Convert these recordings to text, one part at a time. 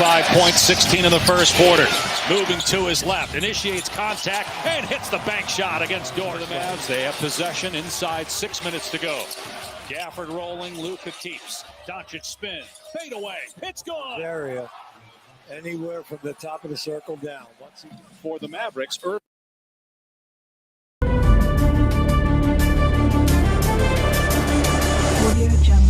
5 points, 16 in the first quarter. Moving to his left, initiates contact, and hits the bank shot against Dort. The Mavs, they have possession inside 6 minutes to go. Gafford rolling, Luka keeps. Doncic spin, fade away, it's gone. Area, anywhere from the top of the circle down. For the Mavericks, Audio Jungle.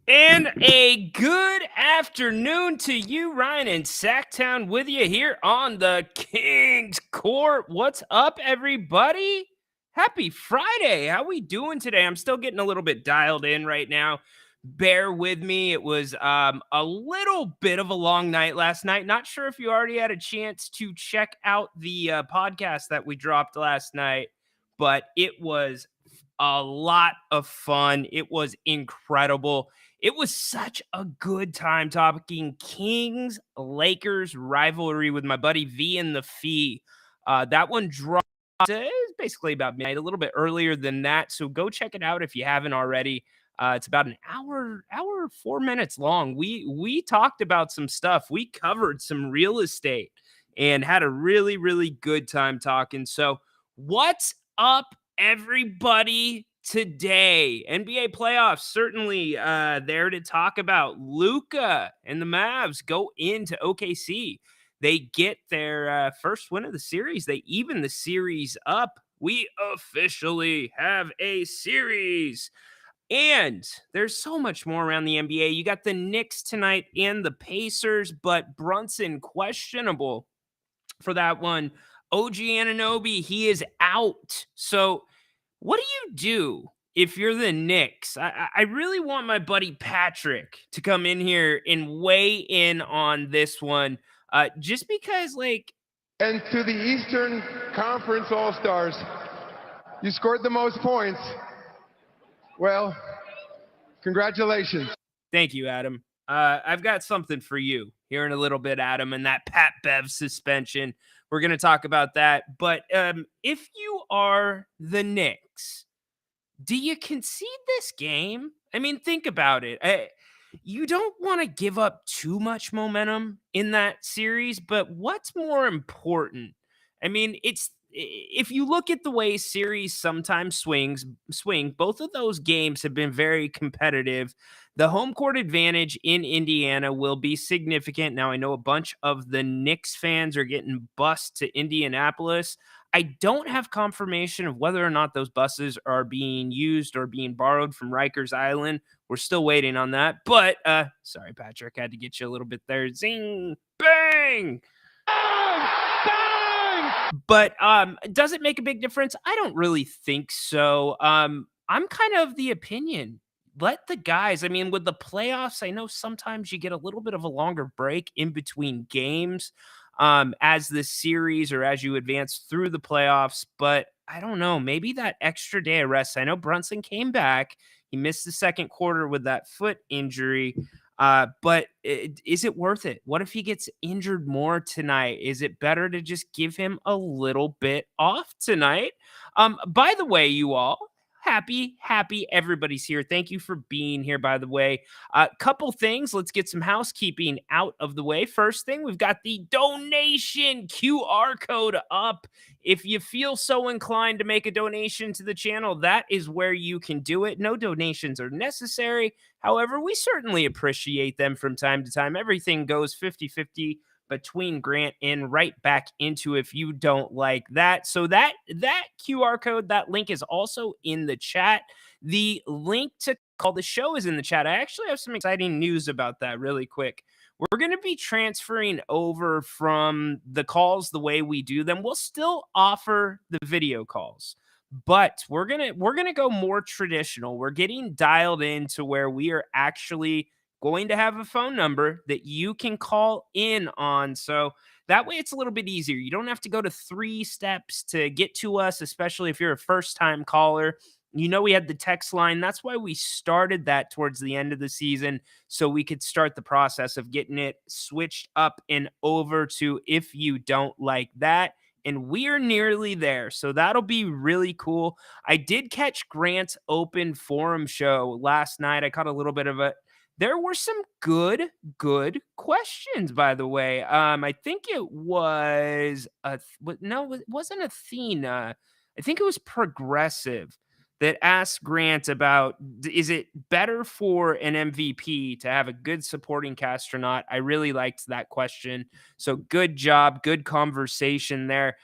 And a good afternoon to you, Ryan in Sacktown, with you here on the King's Court. What's up, everybody? Happy Friday. How we doing today? I'm still getting a little bit dialed in right now. Bear with me. It was a little bit of a long night last night. Not sure if you already had a chance to check out the podcast that we dropped last night, but it was a lot of fun. It was incredible. It was such a good time talking Kings-Lakers rivalry with my buddy V and the Fee. That one dropped basically about midnight, a little bit earlier than that. So go check it out if you haven't already. It's about an hour, 4 minutes long. We talked about some stuff. We covered some real estate and had a really, really good time talking. So what's up, everybody? Today, NBA playoffs certainly there to talk about. Luka and the Mavs go into OKC. They get their first win of the series. They even the series up. We officially have a series. And there's so much more around the NBA. You got the Knicks tonight and the Pacers, but Brunson questionable for that one. OG Anunoby, he is out. So what do you do if you're the Knicks? I really want my buddy Patrick to come in here and weigh in on this one. Just because, like... And to the Eastern Conference All-Stars, you scored the most points. Well, congratulations. Thank you, Adam. I've got something for you here in a little bit, Adam, and that Pat Bev suspension. We're going to talk about that. But if you are the Knicks, do you concede this game? I mean, think about it. You don't want to give up too much momentum in that series, but what's more important? I mean, if you look at the way series sometimes swing, both of those games have been very competitive. The home court advantage in Indiana will be significant. Now, I know a bunch of the Knicks fans are getting bused to Indianapolis. I don't have confirmation of whether or not those buses are being used or being borrowed from Rikers Island. We're still waiting on that. But, sorry, Patrick, had to get you a little bit there. Zing, bang! But does it make a big difference? I don't really think so. I'm kind of the opinion. Let the guys, I mean, with the playoffs, I know sometimes you get a little bit of a longer break in between games as the series or as you advance through the playoffs. But I don't know, maybe that extra day of rest. I know Brunson came back. He missed the second quarter with that foot injury. But is it worth it? What if he gets injured more tonight? Is it better to just give him a little bit off tonight? By the way, you all, happy everybody's here. Thank you for being here, by the way. Couple things. Let's get some housekeeping out of the way. First thing, we've got the donation QR code up. If you feel so inclined to make a donation to the channel, that is where you can do it. No donations are necessary. However, we certainly appreciate them from time to time. Everything goes 50-50 between Grant and right back into if you don't like that. So that QR code, that link is also in the chat. The link to call the show is in the chat. I actually have some exciting news about that really quick. We're going to be transferring over from the calls the way we do them. We'll still offer the video calls, but we're going to go more traditional. We're getting dialed into where we are actually going to have a phone number that you can call in on. So that way it's a little bit easier. You don't have to go to 3 steps to get to us, especially if you're a first time caller. We had the text line. That's why we started that towards the end of the season, so we could start the process of getting it switched up and over to If You Don't Like That. And we're nearly there. So that'll be really cool. I did catch Grant's open forum show last night. I caught a little bit of it. There were some good questions, by the way. I think it was no, it wasn't Athena. I think it was Progressive that asked Grant about, is it better for an MVP to have a good supporting cast or not? I really liked that question. So good job, good conversation there.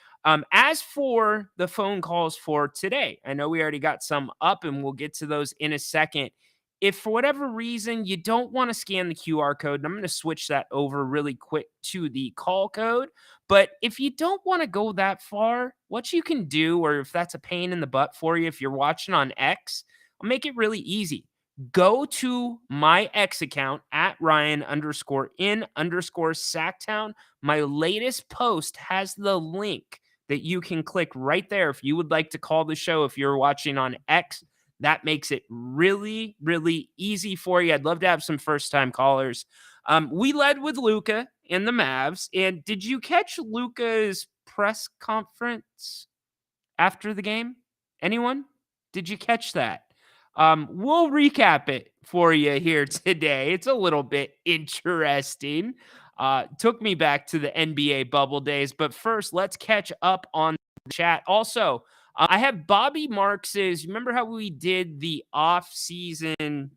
As for the phone calls for today, I know we already got some up and we'll get to those in a second. If for whatever reason you don't want to scan the QR code, and I'm going to switch that over really quick to the call code. But if you don't want to go that far, what you can do, or if that's a pain in the butt for you, if you're watching on X, I'll make it really easy. Go to my X account at Ryan_in_Sacktown. My latest post has the link that you can click right there if you would like to call the show. If you're watching on X, that makes it really, really easy for you. I'd love to have some first-time callers. We led with Luka and the Mavs. And did you catch Luka's press conference after the game? Anyone? Did you catch that? We'll recap it for you here today. It's a little bit interesting. Took me back to the NBA bubble days. But first, let's catch up on the chat. Also, I have Bobby Marks's. Remember how we did the off-season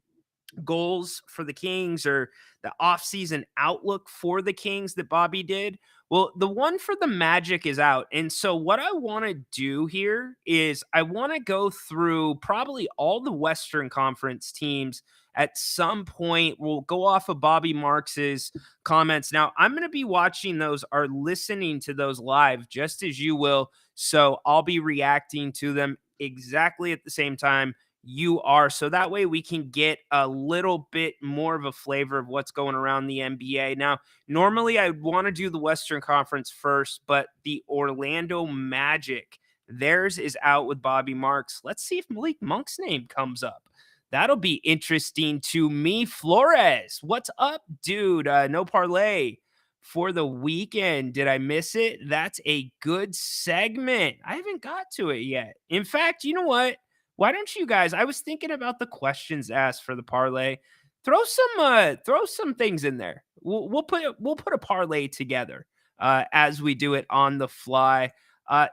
goals for the Kings, or the off-season outlook for the Kings that Bobby did? Well, the one for the Magic is out. And so what I want to do here is I want to go through probably all the Western Conference teams at some point. We'll go off of Bobby Marks's comments. Now, I'm going to be watching those or listening to those live just as you will. So I'll be reacting to them exactly at the same time you are. So that way we can get a little bit more of a flavor of what's going around the NBA. Now, normally I would want to do the Western Conference first, but the Orlando Magic, theirs is out with Bobby Marks. Let's see if Malik Monk's name comes up. That'll be interesting to me. Flores, what's up, dude? No parlay for the weekend. Did I miss it? That's a good segment. I haven't got to it yet. In fact, you know what? Why don't you guys? I was thinking about the questions asked for the parlay. Throw some things in there. We'll put a parlay together as we do it on the fly.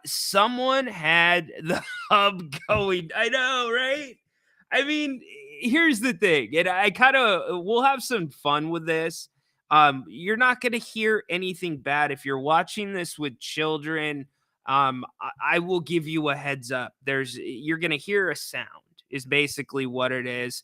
Someone had the hub going. I know, right? I mean, here's the thing, and we'll have some fun with this. You're not going to hear anything bad if you're watching this with children. I will give you a heads up. You're going to hear a sound is basically what it is.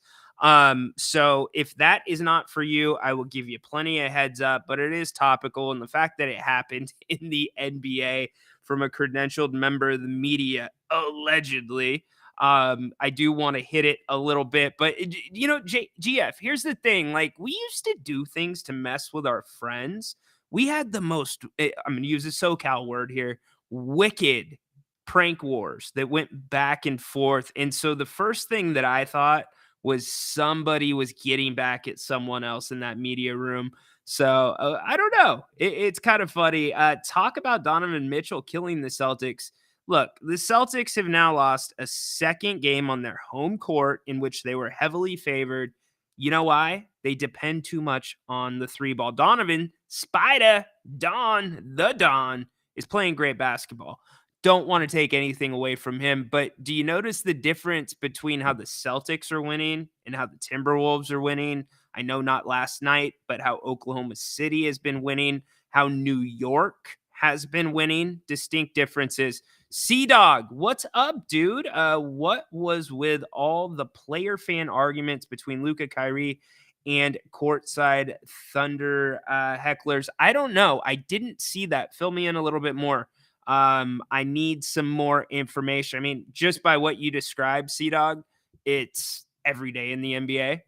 So if that is not for you, I will give you plenty of heads up, but it is topical. And the fact that it happened in the NBA from a credentialed member of the media, allegedly, I do want to hit it a little bit, but GF, here's the thing. Like, we used to do things to mess with our friends. We had the most, I'm going to use a SoCal word here, wicked prank wars that went back and forth. And so the first thing that I thought was somebody was getting back at someone else in that media room. So I don't know. It's kind of funny. Talk about Donovan Mitchell killing the Celtics. Look, the Celtics have now lost a second game on their home court in which they were heavily favored. You know why? They depend too much on the 3-ball. Donovan, Spider, the Don, is playing great basketball. Don't want to take anything away from him, but do you notice the difference between how the Celtics are winning and how the Timberwolves are winning? I know not last night, but how Oklahoma City has been winning, how New York has been winning. Distinct differences. C-Dog, what's up, dude? What was with all the player fan arguments between Luka, Kyrie, and courtside Thunder hecklers? I don't know. I didn't see that. Fill me in a little bit more. I need some more information. I mean, just by what you described, C-Dog, it's every day in the NBA.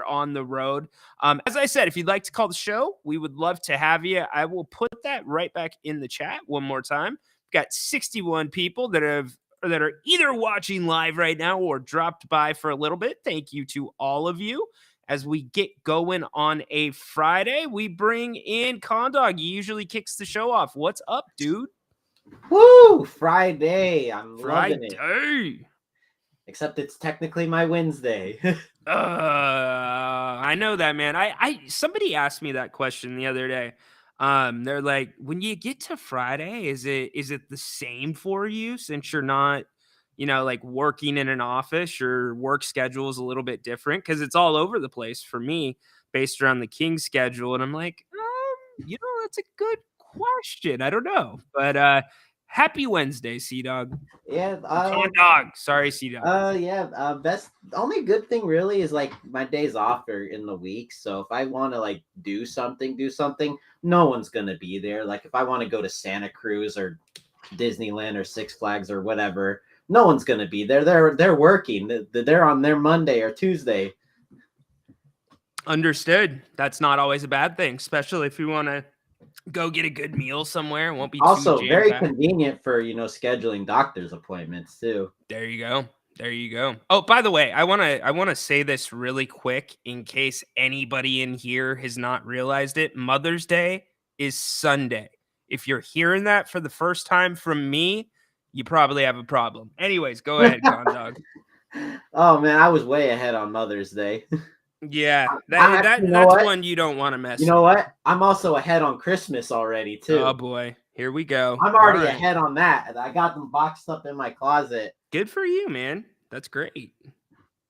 on the road. As I said, if you'd like to call the show, we would love to have you. I will put that right back in the chat one more time. We've got 61 people that are either watching live right now or dropped by for a little bit. Thank you to all of you. As we get going on a Friday, we bring in Condog. He usually kicks the show off. What's up, dude? Woo! Friday. I'm loving it. Friday. Except it's technically my Wednesday. I know that, man. Somebody asked me that question the other day. They're like, when you get to Friday, is it the same for you since you're not, like working in an office? Your work schedule is a little bit different because it's all over the place for me based around the Kings schedule. And I'm like, that's a good question. I don't know, but happy Wednesday, Sea-Dog. Yeah. Dog. Sorry, Sea-Dog. Yeah. Best. Only good thing really is like my days off are in the week. So if I want to like do something, no one's gonna be there. Like if I want to go to Santa Cruz or Disneyland or Six Flags or whatever, no one's gonna be there. They're working. They're on their Monday or Tuesday. Understood. That's not always a bad thing, especially if you want to go get a good meal somewhere. It won't be Also too very jam-packed. convenient for scheduling doctor's appointments too. There you go. Oh, by the way, I want to say this really quick in case anybody in here has not realized it. Mother's Day is Sunday. If you're hearing that for the first time from me, you probably have a problem. Anyways, go ahead, Condog. Oh man, I was way ahead on Mother's Day. Yeah, that's one you don't want to mess. You know what? I'm also ahead on Christmas already too. Oh boy, here we go. I'm already ahead on that. I got them boxed up in my closet. Good for you, man. That's great.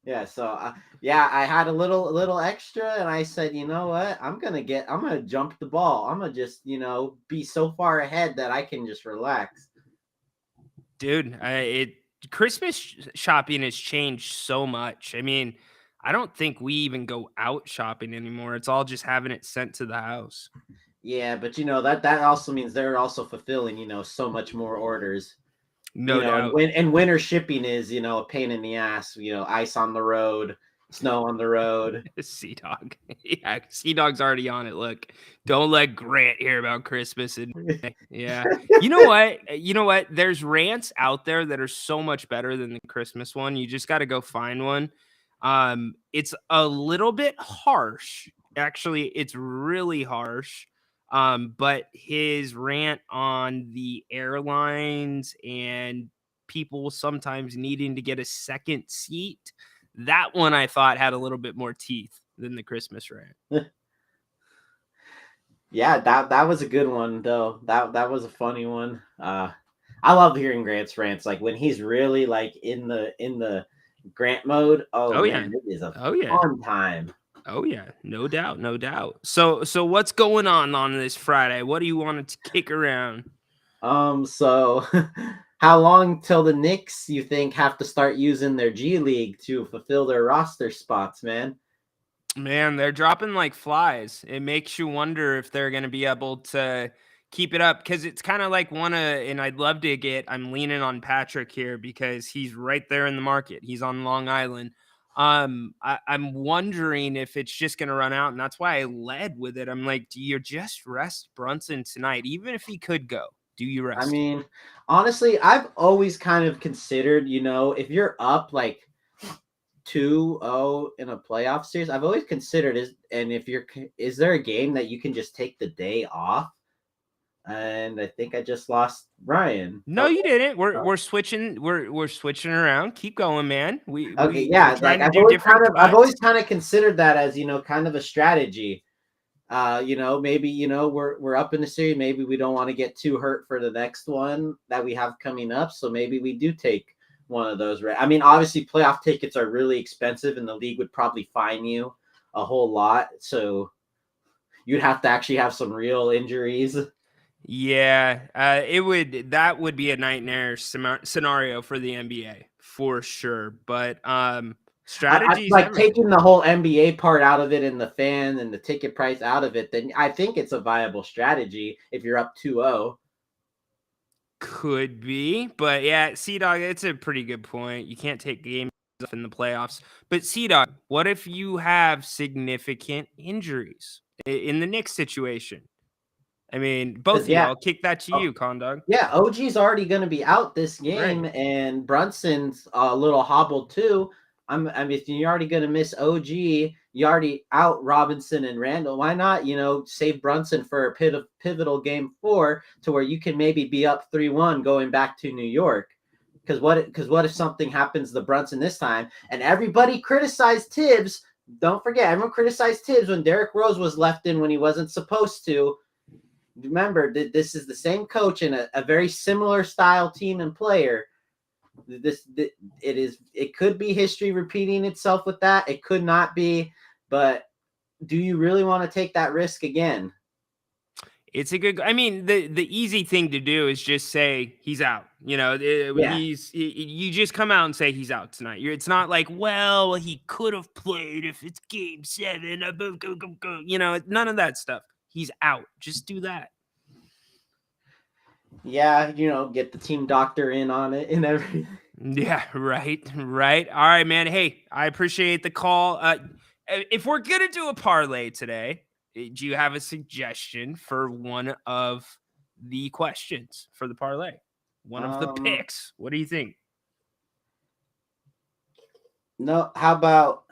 Yeah. So I had a little extra, and I said, you know what? I'm gonna jump the ball. I'm gonna just be so far ahead that I can just relax. Dude, Christmas shopping has changed so much. I mean, I don't think we even go out shopping anymore. It's all just having it sent to the house. Yeah, but that also means they're also fulfilling, so much more orders. No doubt. And winter shipping is, a pain in the ass, ice on the road, snow on the road. Sea-Dog. Yeah, Sea-Dog's already on it. Look, don't let Grant hear about Christmas. Yeah. You know what? There's rants out there that are so much better than the Christmas one. You just got to go find one. It's a little bit harsh. Actually, it's really harsh. But his rant on the airlines and people sometimes needing to get a second seat, that one I thought had a little bit more teeth than the Christmas rant. Yeah, that was a good one though. That was a funny one. I love hearing Grant's rants, like when he's really like in the Grant mode. Oh yeah, man, it is a fun time. Oh yeah, no doubt. So what's going on this Friday? What do you want to kick around? So how long till the Knicks you think have to start using their G League to fulfill their roster spots, man? Man, they're dropping like flies. It makes you wonder if they're going to be able to keep it up, because it's kind of like and I'd love to I'm leaning on Patrick here because he's right there in the market. He's on Long Island. I'm wondering if it's just going to run out, and that's why I led with it. I'm like, do you just rest Brunson tonight? Even if he could go, do you rest? I mean, honestly, I've always kind of considered, if you're up like 2-0 in a playoff series, I've always considered is there a game that you can just take the day off? And I think I just lost Ryan. No, you didn't. We're switching. We're switching around. Keep going, man. I've always kind of considered that as kind of a strategy. Maybe we're up in the series. Maybe we don't want to get too hurt for the next one that we have coming up. So maybe we do take one of those. I mean, obviously, playoff tickets are really expensive, and the league would probably fine you a whole lot. So you'd have to actually have some real injuries. Yeah, that would be a nightmare scenario for the NBA for sure. But strategies like taking the whole NBA part out of it and the fan and the ticket price out of it, then I think it's a viable strategy if you're up 2-0. Could be, but yeah, Sea-Dog, it's a pretty good point. You can't take games in the playoffs. But C-Dog, what if you have significant injuries in the Knicks situation? I mean, both of you. I'll kick that to you, Condog. Yeah, OG's already going to be out this game, right, and Brunson's a little hobbled too. I mean, if you're already going to miss OG, you already out Robinson and Randall. Why not, save Brunson for a pivotal game 4 to where you can maybe be up 3-1 going back to New York? Because what if something happens to Brunson this time? And everybody criticized Tibbs. Don't forget, everyone criticized Tibbs when Derrick Rose was left in when he wasn't supposed to. Remember, this is the same coach and a very similar style team and player. It could be history repeating itself with that. It could not be, but do you really want to take that risk again? It's a good. I mean, the easy thing to do is just say he's out. You just come out and say he's out tonight. It's not like, well, he could have played if it's game 7. None of that stuff. He's out. Just do that. Yeah, get the team doctor in on it and everything. Yeah, right. All right, man. Hey, I appreciate the call. If we're going to do a parlay today, do you have a suggestion for one of the questions for the parlay? One of the picks. What do you think? No, how about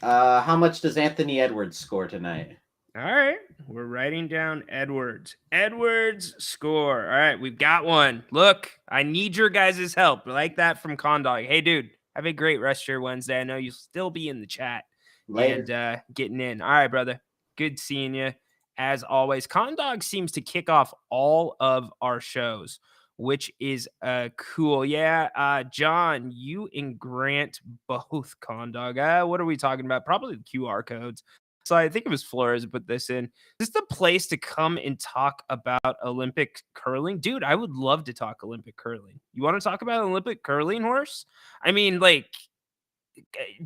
how much does Anthony Edwards score tonight? All right, we're writing down Edwards. Edwards score. All right, we've got one. Look, I need your guys' help. I like that from Condog. Hey, dude, have a great rest of your Wednesday. I know you'll still be in the chat later and getting in. All right, brother. Good seeing you. As always, Condog seems to kick off all of our shows, which is cool. Yeah, John, you and Grant both, Condog. What are we talking about? Probably the QR codes. So I think it was Flores who put this in. Is this the place to come and talk about Olympic curling? Dude, I would love to talk Olympic curling. You want to talk about Olympic curling, Horse? I mean,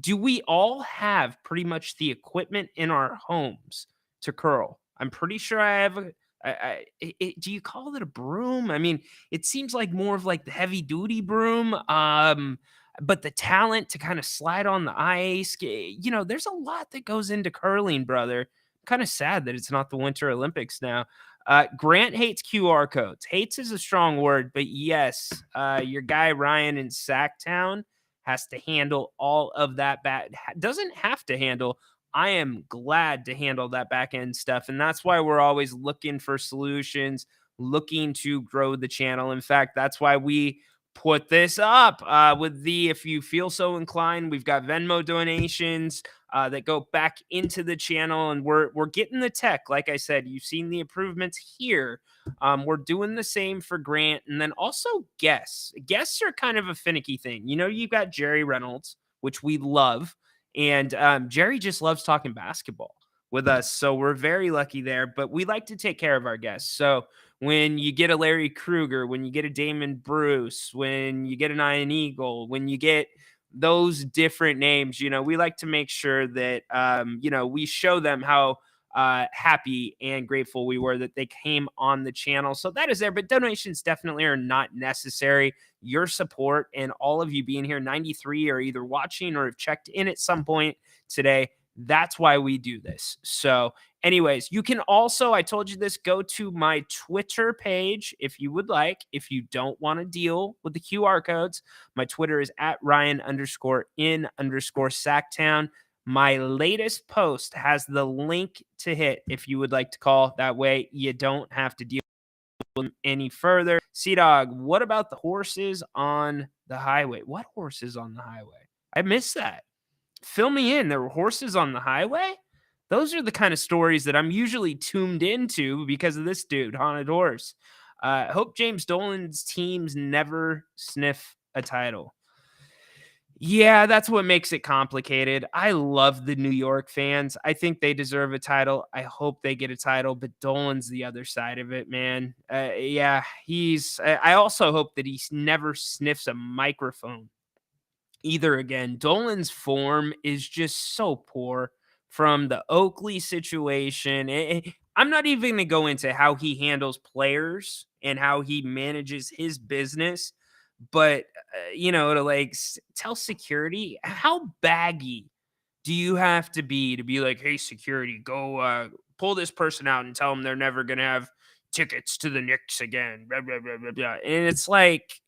do we all have pretty much the equipment in our homes to curl? I'm pretty sure I have do you call it a broom? I mean, it seems like more of like the heavy duty broom. But the talent to kind of slide on the ice, there's a lot that goes into curling, brother. Kind of sad that it's not the Winter Olympics now. Grant hates QR codes. Hates is a strong word, but yes, your guy Ryan in Sacktown has to handle all of that doesn't have to handle. I am glad to handle that back end stuff. And that's why we're always looking for solutions, looking to grow the channel. In fact, that's why we put this up with if you feel so inclined, we've got Venmo donations that go back into the channel, and we're getting the tech. Like I said, you've seen the improvements here. We're doing the same for Grant, and then also guests. Guests are kind of a finicky thing. You've got Jerry Reynolds, which we love, and Jerry just loves talking basketball with us, so we're very lucky there. But we like to take care of our guests. So when you get a Larry Krueger, when you get a Damon Bruce, when you get an Ian Eagle, when you get those different names, we like to make sure that, we show them how happy and grateful we were that they came on the channel. So that is there, but donations definitely are not necessary. Your support and all of you being here, 93 are either watching or have checked in at some point today. That's why we do this. So anyways, you can also, I told you this, go to my Twitter page if you would like. If you don't want to deal with the QR codes, my Twitter is at Ryan_in_Sacktown. My latest post has the link to hit if you would like to call. That way you don't have to deal with them any further. C-Dog, what about the horses on the highway? What horses on the highway? I missed that. Fill me in. There were horses on the highway? Those are the kind of stories that I'm usually tuned into because of this dude, Haunted Horse. Hope James Dolan's teams never sniff a title. Yeah, that's what makes it complicated. I love the New York fans. I think they deserve a title. I hope they get a title, but Dolan's the other side of it, man. I also hope that he never sniffs a microphone either again. Dolan's form is just so poor from the Oakley situation. I'm not even going to go into how he handles players and how he manages his business, but to like tell security, how baggy do you have to be like, hey, security, go pull this person out and tell them they're never gonna have tickets to the Knicks again. Blah, blah, blah, blah, blah. And it's like,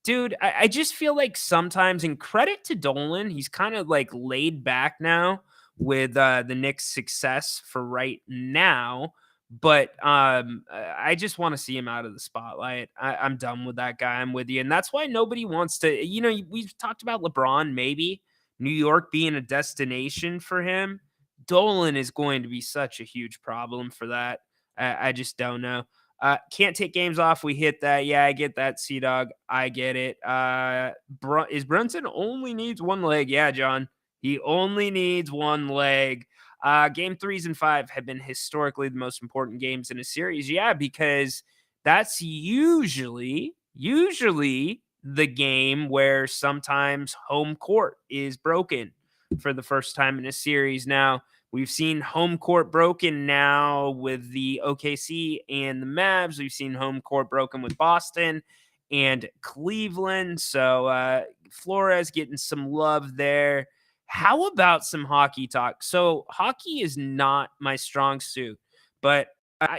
dude, I just feel like sometimes, and credit to Dolan, he's kind of like laid back now with the Knicks' success for right now. But I just want to see him out of the spotlight. I'm done with that guy. I'm with you. And that's why nobody wants to, we've talked about LeBron, maybe New York being a destination for him. Dolan is going to be such a huge problem for that. I just don't know. Can't take games off. We hit that. Yeah, I get that, C-Dog. I get it. Is Brunson only needs one leg? Yeah, John. He only needs one leg. Game 3s and 5 have been historically the most important games in a series. Yeah, because that's usually the game where sometimes home court is broken for the first time in a series. Now, we've seen home court broken now with the OKC and the Mavs. We've seen home court broken with Boston and Cleveland. So Flores getting some love there. How about some hockey talk? So hockey is not my strong suit, but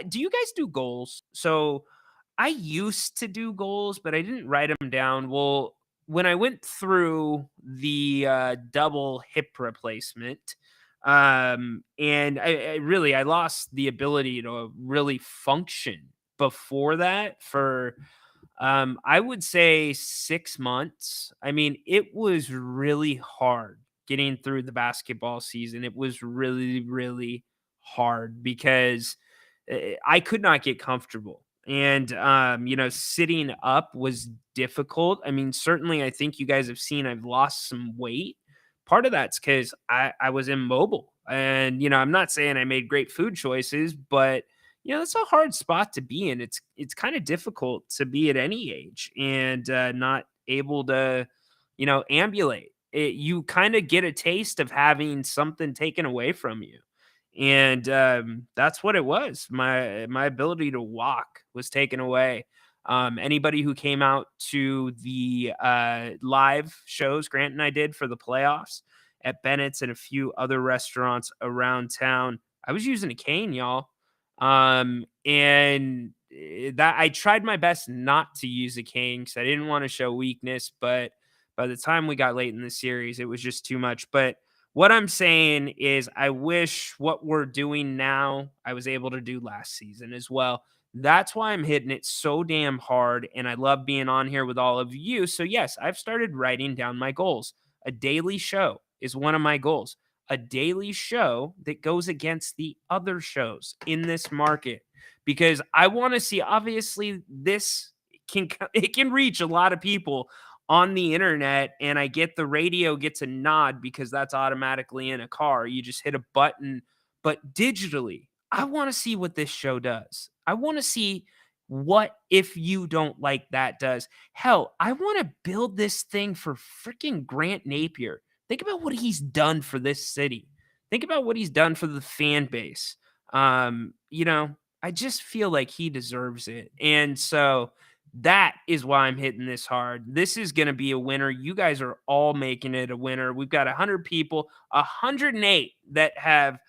do you guys do goals? So I used to do goals, but I didn't write them down. Well, when I went through the double hip replacement, and I lost the ability to really function before that for I would say 6 months. I mean, it was really hard getting through the basketball season. It was really, really hard because I could not get comfortable. And, sitting up was difficult. I mean, certainly, I think you guys have seen I've lost some weight. Part of that's because I was immobile. And, I'm not saying I made great food choices, but, it's a hard spot to be in. It's kind of difficult to be at any age and not able to, ambulate. You kind of get a taste of having something taken away from you. And that's what it was. My ability to walk was taken away. Anybody who came out to the live shows Grant and I did for the playoffs at Bennett's and a few other restaurants around town, I was using a cane, y'all. And that I tried my best not to use a cane because I didn't want to show weakness, but by the time we got late in the series, it was just too much. But what I'm saying is I wish what we're doing now, I was able to do last season as well. That's why I'm hitting it so damn hard, and I love being on here with all of you. So yes, I've started writing down my goals. A daily show is one of my goals. A daily show that goes against the other shows in this market, because I want to see, obviously, this can reach a lot of people on the internet, and I get the radio gets a nod because that's automatically in a car. You just hit a button, but digitally, I want to see what this show does. I want to see what If You Don't Like That does. Hell, I want to build this thing for freaking Grant Napier. Think about what he's done for this city. Think about what he's done for the fan base. I just feel like he deserves it. And so that is why I'm hitting this hard. This is going to be a winner. You guys are all making it a winner. We've got 100 people, 108 that have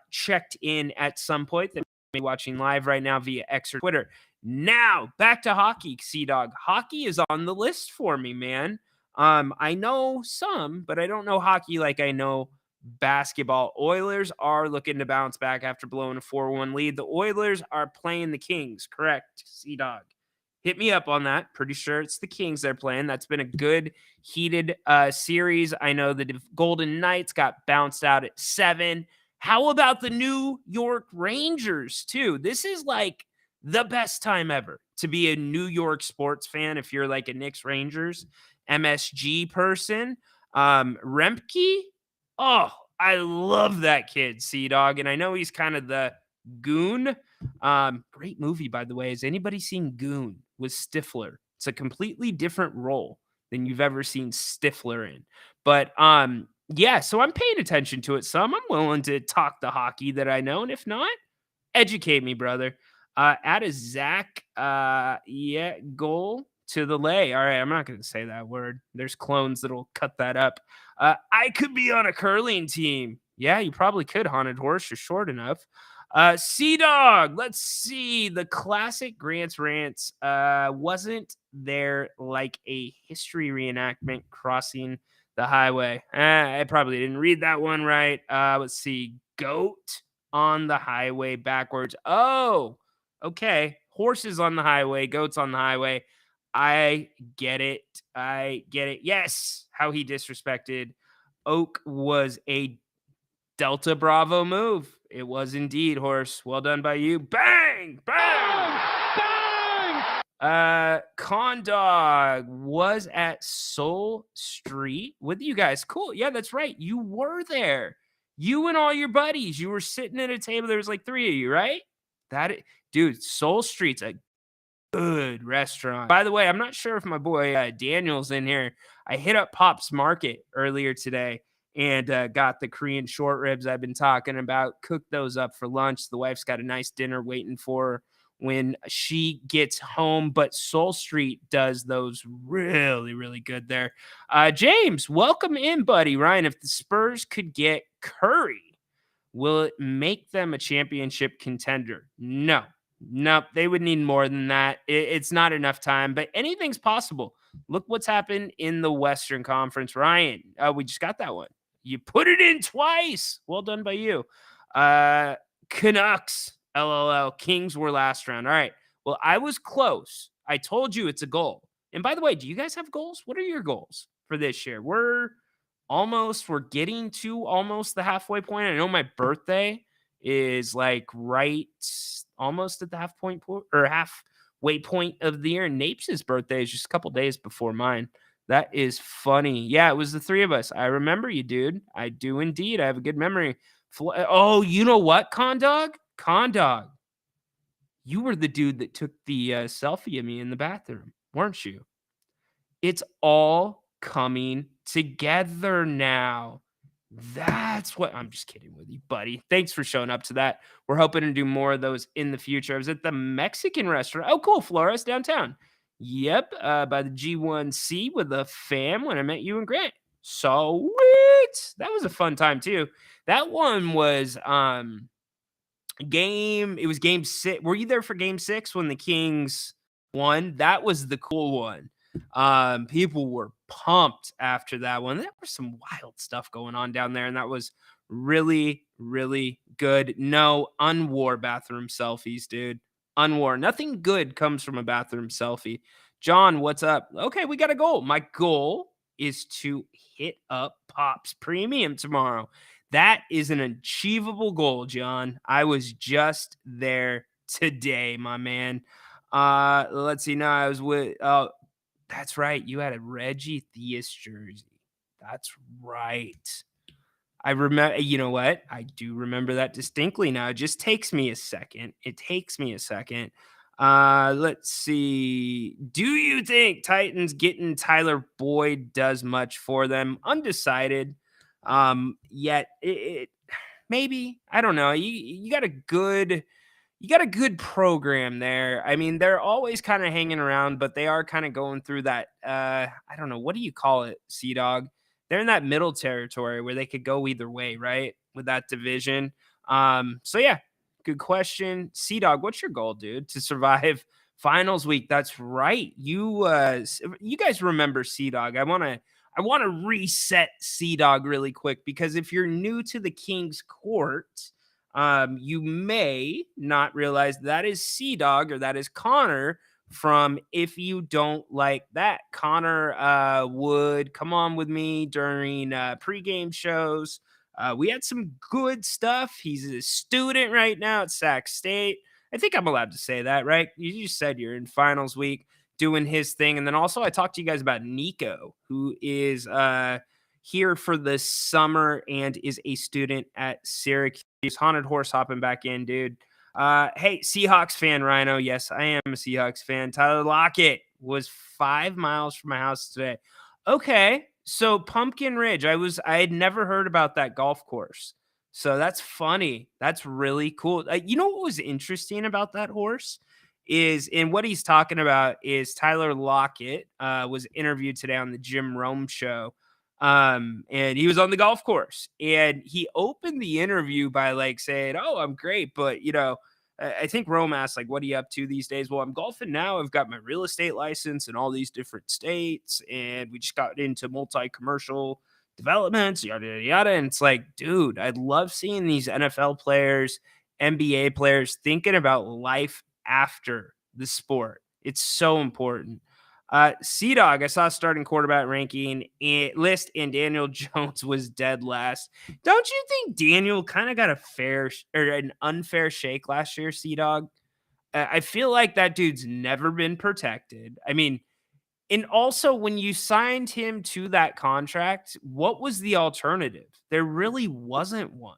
checked in at some point that may be watching live right now via X or Twitter. Now, back to hockey, C-Dog. Hockey is on the list for me, man. I know some, but I don't know hockey like I know basketball. Oilers are looking to bounce back after blowing a 4-1 lead. The Oilers are playing the Kings, correct, C-Dog? Hit me up on that. Pretty sure it's the Kings they're playing. That's been a good, heated series. I know the Golden Knights got bounced out at 7. How about the New York Rangers, too? This is like the best time ever to be a New York sports fan if you're like a Knicks Rangers MSG person. Remke, oh, I love that kid, C-Dog. And I know he's kind of the goon. Great movie, by the way. Has anybody seen Goon with Stifler? It's a completely different role than you've ever seen Stifler in. But yeah, so I'm paying attention to it some. I'm willing to talk the hockey that I know. And if not, educate me, brother. Add a Zach goal to the lay. All right, I'm not going to say that word. There's clones that'll cut that up. I could be on a curling team. Yeah, you probably could, Haunted Horse. You're short enough. Sea-Dog, let's see. The classic Grant's Rants wasn't there like a history reenactment crossing the highway. I probably didn't read that one right. Let's see. Goat on the highway backwards. Oh, okay. Horses on the highway, goats on the highway. I get it. Yes, how he disrespected Oak was a Delta Bravo move. It was indeed, Horse. Well done by you. Bang! Bang! Bang! Condog was at Soul Street with you guys. Cool. Yeah, that's right. You were there. You and all your buddies. You were sitting at a table. There was like 3 of you, right? Dude, Soul Street's a good restaurant. By the way, I'm not sure if my boy Daniel's in here. I hit up Pop's Market earlier today and got the Korean short ribs I've been talking about. Cooked those up for lunch. The wife's got a nice dinner waiting for her when she gets home. But Soul Street does those really, really good there. James, welcome in, buddy. Ryan, if the Spurs could get Curry, will it make them a championship contender? No. Nope, they would need more than that. It's not enough time, but anything's possible. Look what's happened in the Western Conference. Ryan, we just got that one. You put it in twice. Well done by you. Canucks, LOL. Kings were last round. All right. Well, I was close. I told you it's a goal. And by the way, do you guys have goals? What are your goals for this year? We're getting to almost the halfway point. I know my birthday is like right almost at the halfway point of the year. Napes' birthday is just a couple days before mine. That is funny. Yeah, it was the 3 of us. I remember you, dude. I do indeed. I have a good memory. Oh, you know what, Condog? Condog. You were the dude that took the selfie of me in the bathroom, weren't you? It's all coming together now. That's what I'm just kidding with you, buddy. Thanks for showing up to that. We're hoping to do more of those in the future. I was at the Mexican restaurant. Oh, cool. Flores downtown. Yep. By the G1C with the fam when I met you and Grant. Sweet. That was a fun time too. That one was game 6. Were you there for game 6 when the Kings won? That was the cool one. People were pumped after that one. There was some wild stuff going on down there, and that was really, really good. No unwore bathroom selfies, dude. Unwore. Nothing good comes from a bathroom selfie. John, what's up? Okay, we got a goal. My goal is to hit up Pops Premium tomorrow. That is an achievable goal, John. I was just there today, my man. Let's see. Now I was with that's right. You had a Reggie Theus jersey. That's right. I remember, you know what? I do remember that distinctly now. It just takes me a second. Let's see. Do you think Titans getting Tyler Boyd does much for them? Undecided. Yet it maybe, I don't know. You got a good program there. I mean, they're always kind of hanging around, but they are kind of going through that. I don't know. What do you call it, Sea-Dog? They're in that middle territory where they could go either way, right? With that division. So yeah, good question. Sea-Dog, what's your goal, dude? To survive finals week. That's right. You guys remember Sea-Dog. I want to reset Sea-Dog really quick, because if you're new to the King's Court, you may not realize that is Sea-Dog, or that is Connor from If You Don't Like That. Connor would come on with me during pregame shows. We had some good stuff. He's a student right now at Sac State. I think I'm allowed to say that, right? You just said you're in finals week doing his thing. And then also I talked to you guys about Nico, who is here for the summer and is a student at Syracuse. Haunted Horse hopping back in, dude. Hey, Seahawks fan, Rhino. Yes, I am a Seahawks fan. Tyler Lockett was 5 miles from my house today. Okay, so Pumpkin Ridge. I had never heard about that golf course. So that's funny. That's really cool. You know what was interesting about that horse and what he's talking about is Tyler Lockett was interviewed today on the Jim Rome show. And he was on the golf course, and he opened the interview by like saying, "Oh, I'm great, but I think Rome asked, like, what are you up to these days? Well, I'm golfing now. I've got my real estate license in all these different states, and we just got into multi-commercial developments, yada, yada, yada." And it's like, dude, I love seeing these NFL players, NBA players thinking about life after the sport. It's so important. C-Dog, I saw a starting quarterback ranking list, and Daniel Jones was dead last. Don't you think Daniel kind of got an unfair shake last year, C-Dog? I feel like that dude's never been protected. I mean, and also when you signed him to that contract, what was the alternative? There really wasn't one.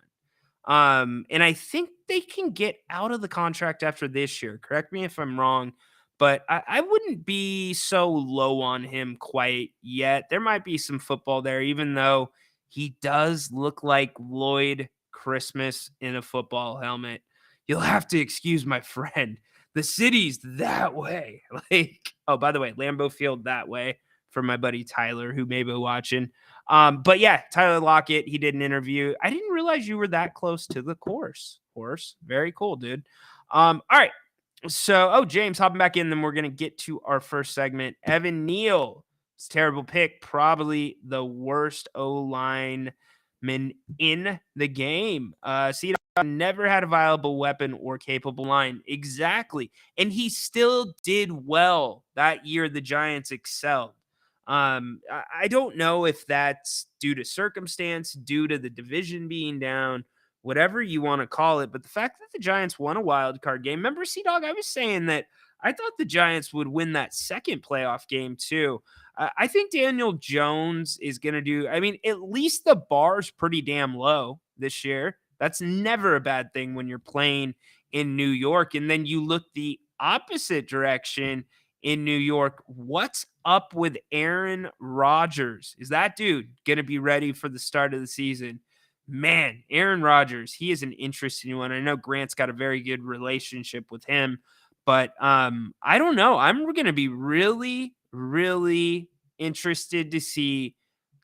And I think they can get out of the contract after this year. Correct me if I'm wrong, but I wouldn't be so low on him quite yet. There might be some football there, even though he does look like Lloyd Christmas in a football helmet. You'll have to excuse my friend. The city's that way. Like, oh, by the way, Lambeau Field that way for my buddy Tyler, who may be watching. But yeah, Tyler Lockett, he did an interview. I didn't realize you were that close to the course. Very cool, dude. All right. So, James, hopping back in, then we're going to get to our first segment. Evan Neal, it's a terrible pick, probably the worst O-lineman in the game. See, never had a viable weapon or capable line. Exactly. And he still did well that year. The Giants excelled. I don't know if that's due to circumstance, due to the division being down, whatever you want to call it. But the fact that the Giants won a wild card game, remember, C-Dog, I was saying that I thought the Giants would win that second playoff game too. I think Daniel Jones is going to do, I mean, at least the bar's pretty damn low this year. That's never a bad thing when you're playing in New York. And then you look the opposite direction in New York. What's up with Aaron Rodgers? Is that dude going to be ready for the start of the season? Man, Aaron Rodgers, he is an interesting one. I know Grant's got a very good relationship with him, but I don't know. I'm going to be really, really interested to see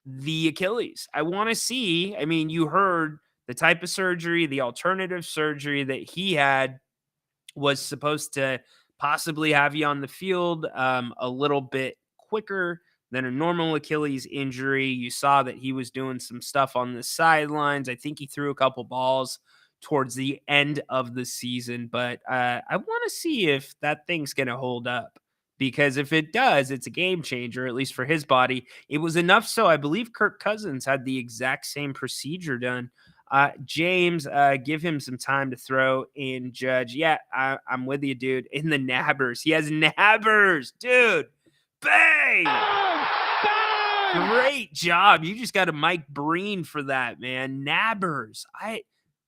the Achilles. I want to see, I mean, you heard the type of surgery, the alternative surgery that he had was supposed to possibly have you on the field a little bit quicker than a normal Achilles injury. You saw that he was doing some stuff on the sidelines. I think he threw a couple balls towards the end of the season, but I want to see if that thing's going to hold up, because if it does, it's a game changer, at least for his body. It was enough so I believe Kirk Cousins had the exact same procedure done. James, give him some time to throw in, Judge. Yeah, I'm with you, dude. In the nabbers. He has nabbers, dude. Bang! Great job. You just got a Mike Breen for that, man. Nabbers.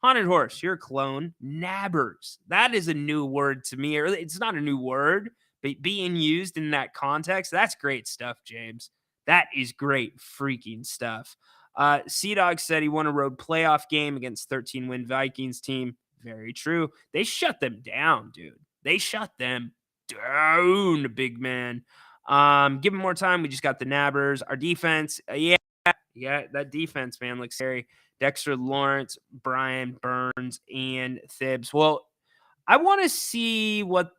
Haunted Horse, you're a clone. Nabbers. That is a new word to me. It's not a new word, but being used in that context, that's great stuff, James. That is great freaking stuff. C-Dog said he won a road playoff game against 13-win Vikings team. Very true. They shut them down, dude. They shut them down, big man. Give him more time. We just got the nabbers. Our defense, yeah, that defense, man, looks scary. Dexter Lawrence, Brian Burns, and Thibs. Well, I want to see what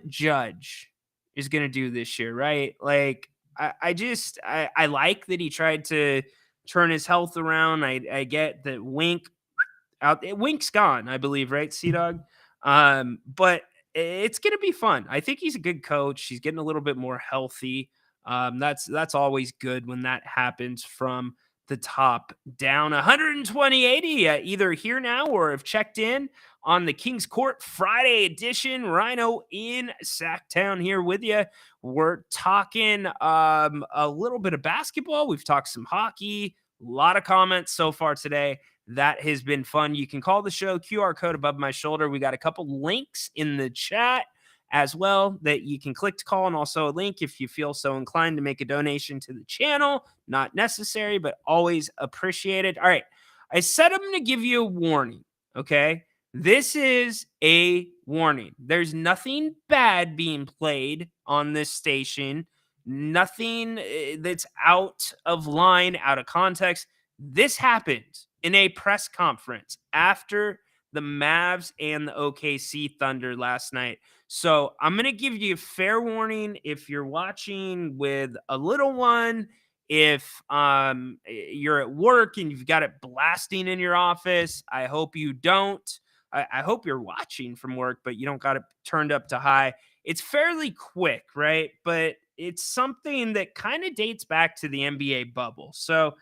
Judge is going to do this year, right? Like, I like that he tried to turn his health around. I get that Wink's gone, I believe, right, C-Dog? But it's going to be fun. I think he's a good coach. He's getting a little bit more healthy. That's always good when that happens from the top down. 120-80, either here now or have checked in on the King's Court Friday edition. Rhino in Sacktown here with you. We're talking a little bit of basketball. We've talked some hockey. A lot of comments so far today. That has been fun. You can call the show, QR code above my shoulder. We got a couple links in the chat as well that you can click to call, and also a link if you feel so inclined to make a donation to the channel. Not necessary, but always appreciated. All right. I said I'm going to give you a warning, okay? This is a warning. There's nothing bad being played on this station, nothing that's out of line, out of context. This happened in a press conference after the Mavs and the OKC Thunder last night. So I'm going to give you a fair warning if you're watching with a little one, if you're at work and you've got it blasting in your office. I hope you don't. I hope you're watching from work, but you don't got it turned up to high. It's fairly quick, right? But it's something that kind of dates back to the NBA bubble. So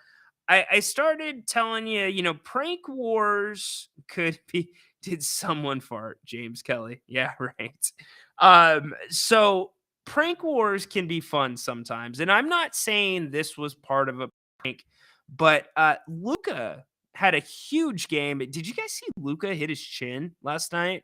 I started telling you, prank wars could be. Did someone fart? James Kelly. Yeah, right. So prank wars can be fun sometimes. And I'm not saying this was part of a prank, but Luka had a huge game. Did you guys see Luka hit his chin last night?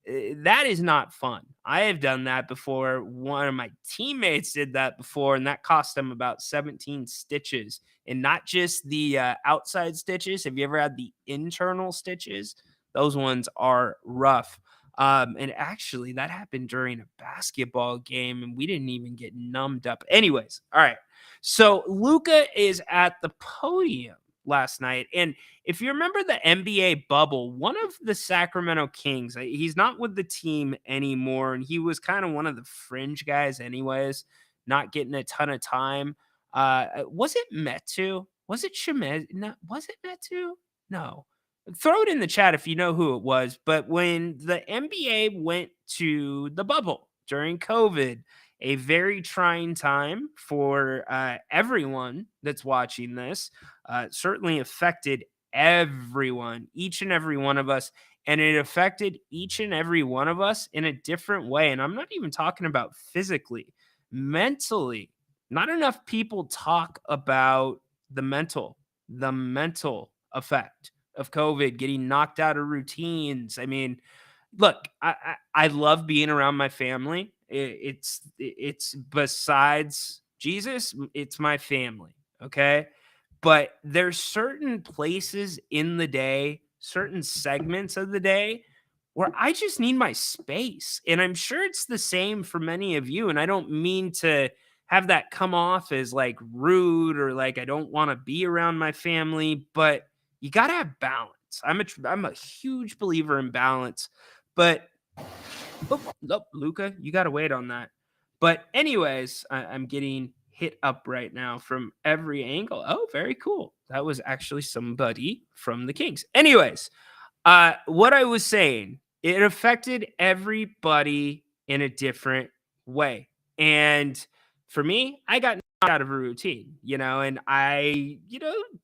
That is not fun. I have done that before. One of my teammates did that before, and that cost him about 17 stitches. And not just the outside stitches. Have you ever had the internal stitches? Those ones are rough. And actually, that happened during a basketball game, and we didn't even get numbed up. Anyways, all right. So Luka is at the podium last night. And if you remember the NBA bubble, one of the Sacramento Kings, he's not with the team anymore, and he was kind of one of the fringe guys anyways, not getting a ton of time. Was it Metu? Was it Shemez? No, was it Metu? No. Throw it in the chat if you know who it was. But when the NBA went to the bubble during COVID, a very trying time for everyone that's watching this, certainly affected everyone, each and every one of us. And it affected each and every one of us in a different way. And I'm not even talking about physically, mentally. Not enough people talk about the mental effect of COVID, getting knocked out of routines. I mean, look, I love being around my family. It's besides Jesus, it's my family. Okay. But there's certain places in the day, certain segments of the day where I just need my space. And I'm sure it's the same for many of you. And I don't mean to have that come off as like rude or like I don't want to be around my family, but you got to have balance. I'm a huge believer in balance. But Luka, you got to wait on that. But anyways, I'm getting hit up right now from every angle. Oh, very cool. That was actually somebody from the Kings. Anyways, what I was saying, it affected everybody in a different way. And for me, I got knocked out of a routine, and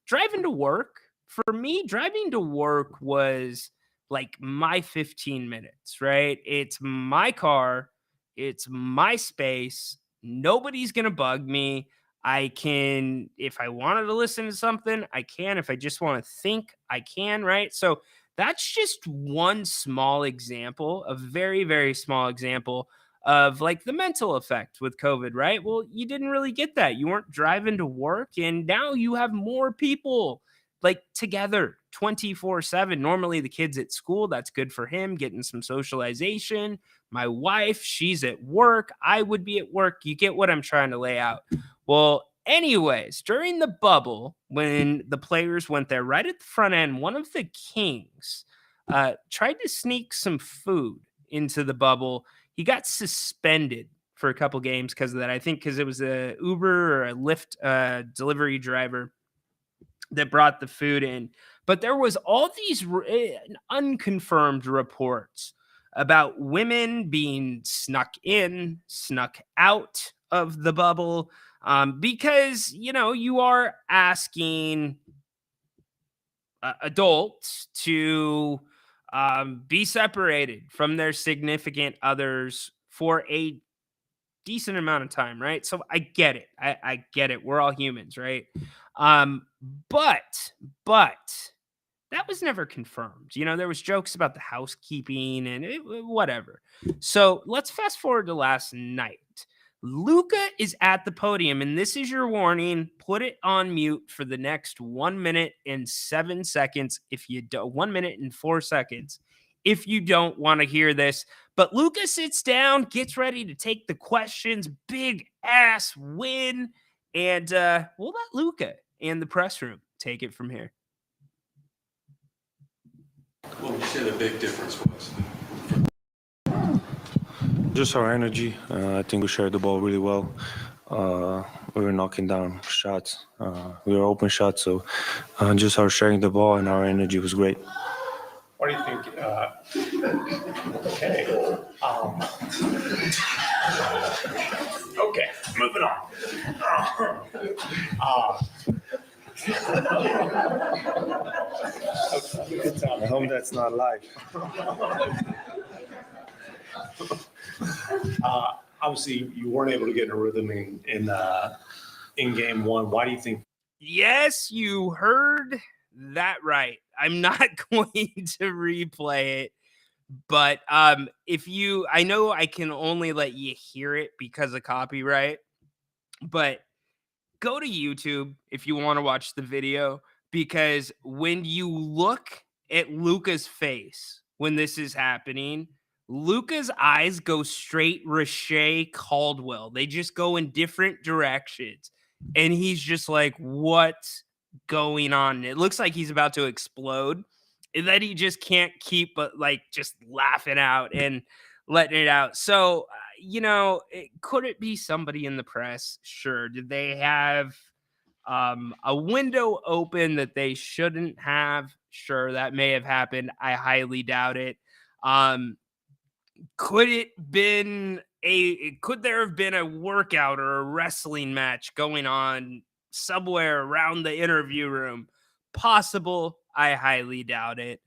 driving to work, for me, driving to work was like my 15 minutes, right? It's my car, it's my space. Nobody's going to bug me. I can, if I wanted to listen to something, I can. If I just want to think, I can, right? So that's just one small example, a very, very small example of like the mental effect with COVID, right? Well, you didn't really get that. You weren't driving to work, and now you have more people like together 24/7. Normally the kid's at school. That's good for him, getting some socialization. My wife, she's at work. I would be at work. You get what I'm trying to lay out. Well, anyways, during the bubble, when the players went there, right at the front end, one of the Kings tried to sneak some food into the bubble. He got suspended for a couple games because of that. I think because it was a Uber or a Lyft delivery driver that brought the food in. But there was all these unconfirmed reports about women being snuck in, snuck out of the bubble, because, you are asking adults to be separated from their significant others for a decent amount of time, right? So I get it. I get it. We're all humans, right? But that was never confirmed. There was jokes about the housekeeping and whatever. So let's fast forward to last night. Luka is at the podium, and this is your warning. Put it on mute for the next 1 minute and 7 seconds. 1 minute and 4 seconds. if you don't want to hear this. But Luka sits down, gets ready to take the questions, big ass win. And we'll let Luka and the press room take it from here. What would you say the big difference was? Just our energy. I think we shared the ball really well. We were knocking down shots. We were open shots. So just our sharing the ball and our energy was great. What do you think? Okay. Okay, moving on. I hope that's not live. Obviously, you weren't able to get in a rhythm in game one. Why do you think? Yes, you heard that right. I'm not going to replay it, but if you, I know I can only let you hear it because of copyright, but go to YouTube if you want to watch the video, because when you look at Luka's face when this is happening, Luka's eyes go straight Rashay Caldwell. They just go in different directions. And he's just like, what's going on? It looks like he's about to explode. And then he just can't keep but like just laughing out and letting it out. So, could it be somebody in the press? Sure. Did they have a window open that they shouldn't have? Sure, that may have happened. I highly doubt it. Could there have been a workout or a wrestling match going on somewhere around the interview room? Possible. I highly doubt it.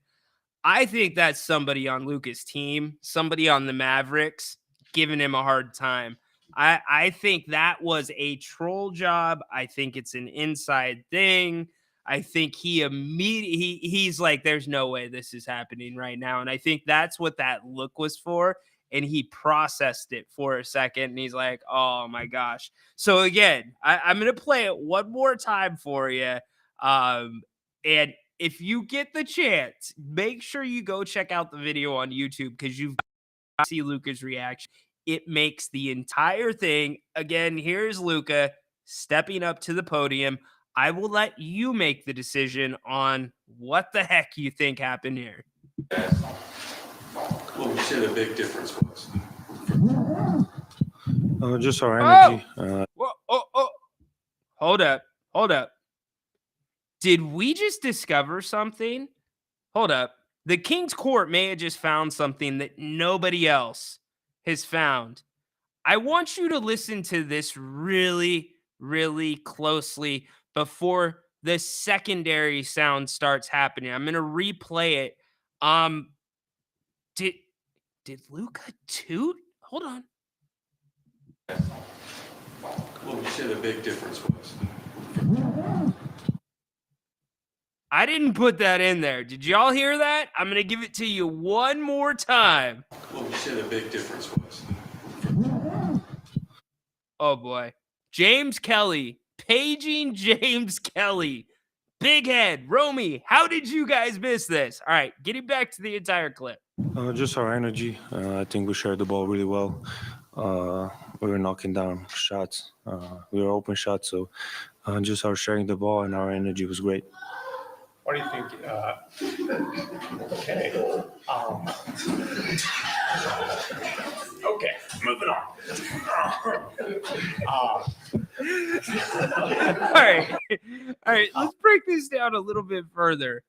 I think that's somebody on Luka's team, somebody on the Mavericks giving him a hard time. I think that was a troll job. I think it's an inside thing. I think he's like, there's no way this is happening right now. And I think that's what that look was for. And he processed it for a second. And he's like, oh my gosh. So again, I'm going to play it one more time for you. And if you get the chance, make sure you go check out the video on YouTube, because you've got to see Luka's reaction. It makes the entire thing. Again, here's Luka stepping up to the podium. I will let you make the decision on what the heck you think happened here. What would you say the big difference was? Just our energy. Hold up. Did we just discover something? Hold up. The King's Court may have just found something that nobody else has found. I want you to listen to this really, really closely before the secondary sound starts happening. I'm going to replay it. Did Luka toot? Hold on. What would you say the big difference was? I didn't put that in there. Did y'all hear that? I'm going to give it to you one more time. What would you say the big difference was? Oh, boy. James Kelly. Paging James Kelly. Big head. Romy, how did you guys miss this? All right, getting back to the entire clip. Just our energy. I think we shared the ball really well. We were knocking down shots. We were open shots. So just our sharing the ball and our energy was great. What do you think? Okay. Okay, moving on. All right, let's break this down a little bit further.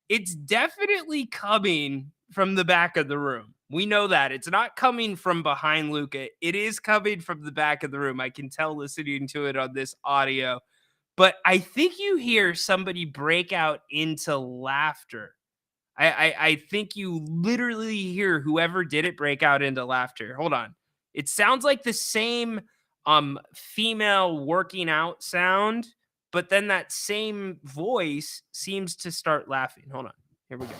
It's definitely coming from the back of the room. We know that. It's not coming from behind Luka. It is coming from the back of the room. I can tell listening to it on this audio. But I think you hear somebody break out into laughter. I think you literally hear whoever did it break out into laughter. Hold on. It sounds like the same female working out sound, but then that same voice seems to start laughing. Hold on. Here we go.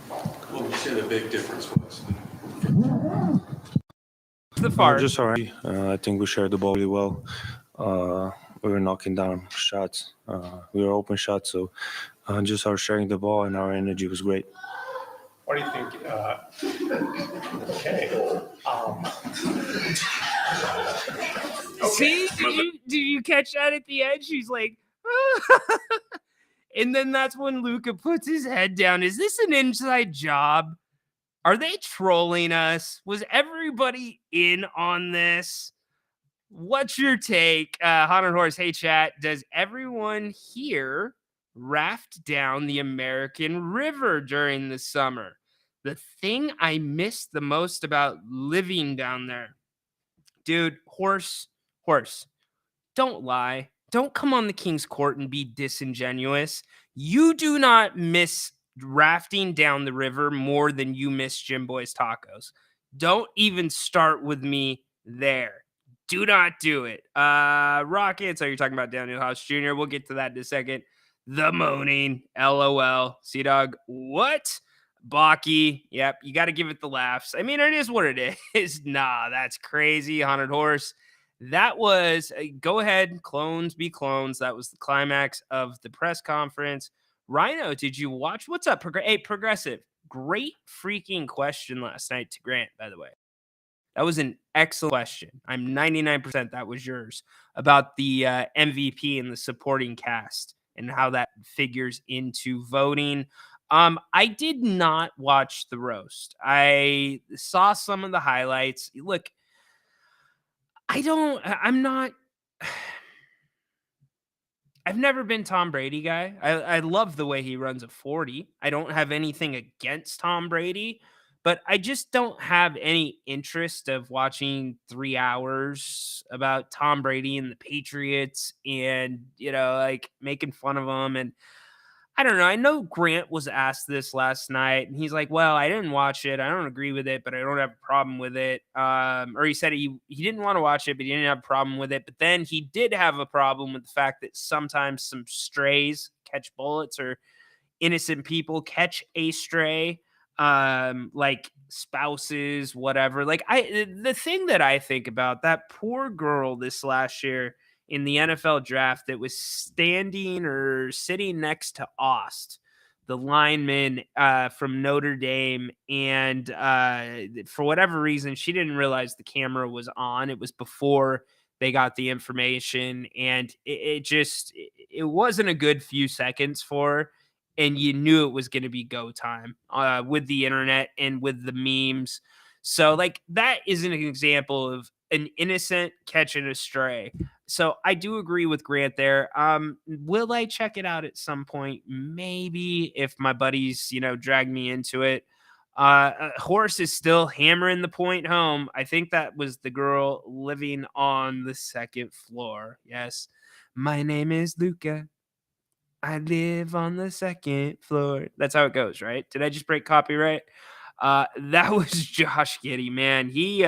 What would you say the big difference was? The fart. Just our energy. I think we shared the ball really well. We were knocking down shots. We were open shots. So just our sharing the ball and our energy was great. What do you think? Okay. See, did you catch that at the end? She's like, and then that's when Luka puts his head down. Is this an inside job? Are they trolling us? Was everybody in on this? What's your take? Haunted Horse, hey chat, does everyone here raft down the American River during the summer? The thing I miss the most about living down there. Dude, horse, don't lie. Don't come on the King's Court and be disingenuous. You do not miss rafting down the river more than you miss Jim Boy's tacos. Don't even start with me there. Do not do it. Rockets, are you talking about Daniel House Jr.? We'll get to that in a second. The moaning, LOL. Sea-Dog, what? Baki, yep, you got to give it the laughs. I mean, it is what it is. Nah, that's crazy. Haunted Horse. That was, go ahead, clones be clones. That was the climax of the press conference. Rhino, did you watch? What's up, hey, Progressive? Great freaking question last night to Grant, by the way. That was an excellent question. I'm 99% that was yours about the MVP and the supporting cast and how that figures into voting. I did not watch the roast. I saw some of the highlights. Look, I've never been Tom Brady guy. I love the way he runs a 40. I don't have anything against Tom Brady, but I just don't have any interest of watching 3 hours about Tom Brady and the Patriots and, like making fun of him. And I don't know. I know Grant was asked this last night, and he's like, well, I didn't watch it. I don't agree with it, but I don't have a problem with it. Or he said he didn't want to watch it, but he didn't have a problem with it. But then he did have a problem with the fact that sometimes some strays catch bullets or innocent people catch a stray, like spouses, whatever. Like the thing that I think about that poor girl this last year in the NFL draft that was standing or sitting next to Ost, the lineman from Notre Dame. And for whatever reason, she didn't realize the camera was on. It was before they got the information. And it wasn't a good few seconds for her. And you knew it was going to be go time with the internet and with the memes. So like that is an example of an innocent catching a stray. So I do agree with Grant there. Will I check it out at some point? Maybe if my buddies, drag me into it. Horse is still hammering the point home. I think that was the girl living on the second floor. Yes. My name is Luca. I live on the second floor. That's how it goes, right? Did I just break copyright? That was Josh Giddey, man. He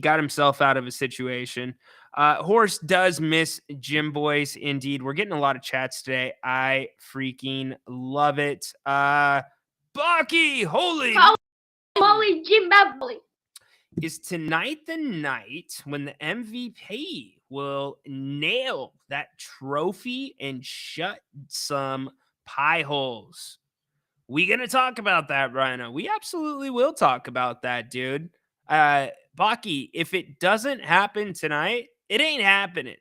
got himself out of a situation. Horse does miss Jim Boyce. Indeed. We're getting a lot of chats today. I freaking love it. Bucky, holy Jim Beverly. Is tonight the night when the MVP will nail that trophy and shut some pie holes? We gonna talk about that, Rhino? We absolutely will talk about that, dude. Baki, if it doesn't happen tonight, it ain't happening.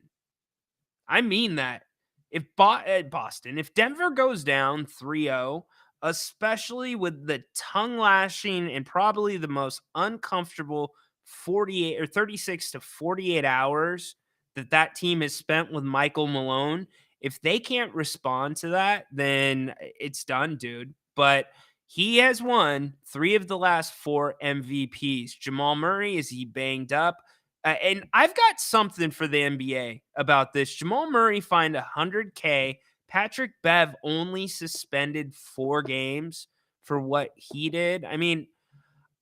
I mean that. If Boston, if Denver goes down 3-0, especially with the tongue lashing and probably the most uncomfortable 48 or 36 to 48 hours that team has spent with Michael Malone, if they can't respond to that, then it's done, dude. But he has won 3 of the last 4 MVPs. Jamal Murray, is he banged up? And I've got something for the NBA about this. Jamal Murray fined $100K. Patrick Bev only suspended 4 games for what he did. I mean,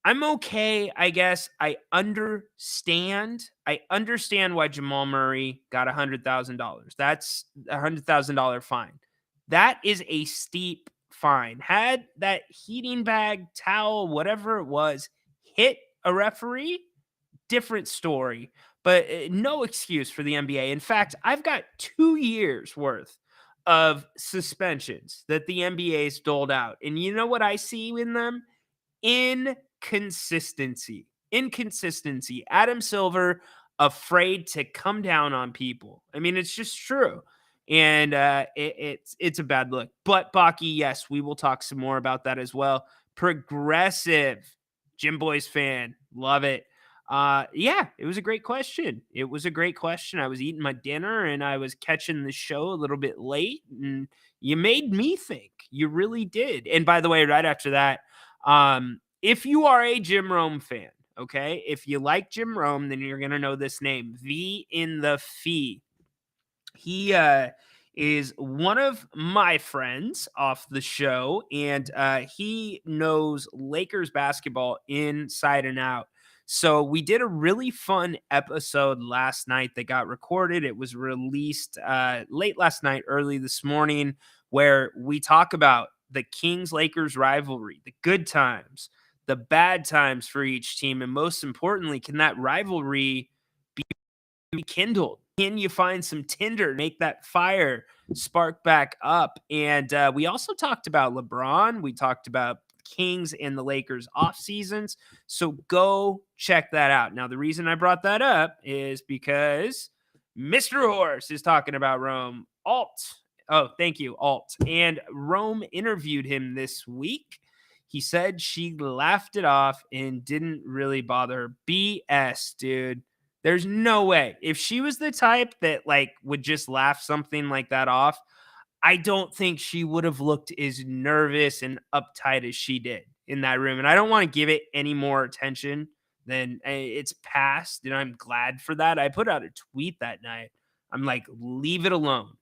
I'm okay, I guess. I understand why Jamal Murray got $100,000. That's a $100,000 fine. That is a steep fine. Had that heating bag, towel, whatever it was, hit a referee, different story. But no excuse for the NBA. In fact, I've got 2 years worth of suspensions that the NBA's doled out. And you know what I see in them? Inconsistency. Adam Silver afraid to come down on people. I mean, it's just true. And it's a bad look. But Baki, yes, we will talk some more about that as well. Progressive Jim Boys fan. Love it. Yeah, it was a great question. I was eating my dinner and I was catching the show a little bit late, and you made me think. You really did. And by the way, right after that, if you are a Jim Rome fan, okay, if you like Jim Rome, then you're going to know this name, V in the Fee. He is one of my friends off the show, and he knows Lakers basketball inside and out. So we did a really fun episode last night that got recorded. It was released late last night, early this morning, where we talk about the Kings-Lakers rivalry, the good times, the bad times for each team, and most importantly, can that rivalry be rekindled? Can you find some tinder, make that fire spark back up? And we also talked about LeBron. We talked about Kings and the Lakers off seasons. So go check that out. Now, the reason I brought that up is because Mr. Horse is talking about Rome. Thank you, Alt. And Rome interviewed him this week. He said she laughed it off and didn't really bother her. BS, dude. There's no way. If she was the type that would just laugh something like that off, I don't think she would have looked as nervous and uptight as she did in that room. And I don't want to give it any more attention than it's past. And I'm glad for that. I put out a tweet that night. I'm like, leave it alone.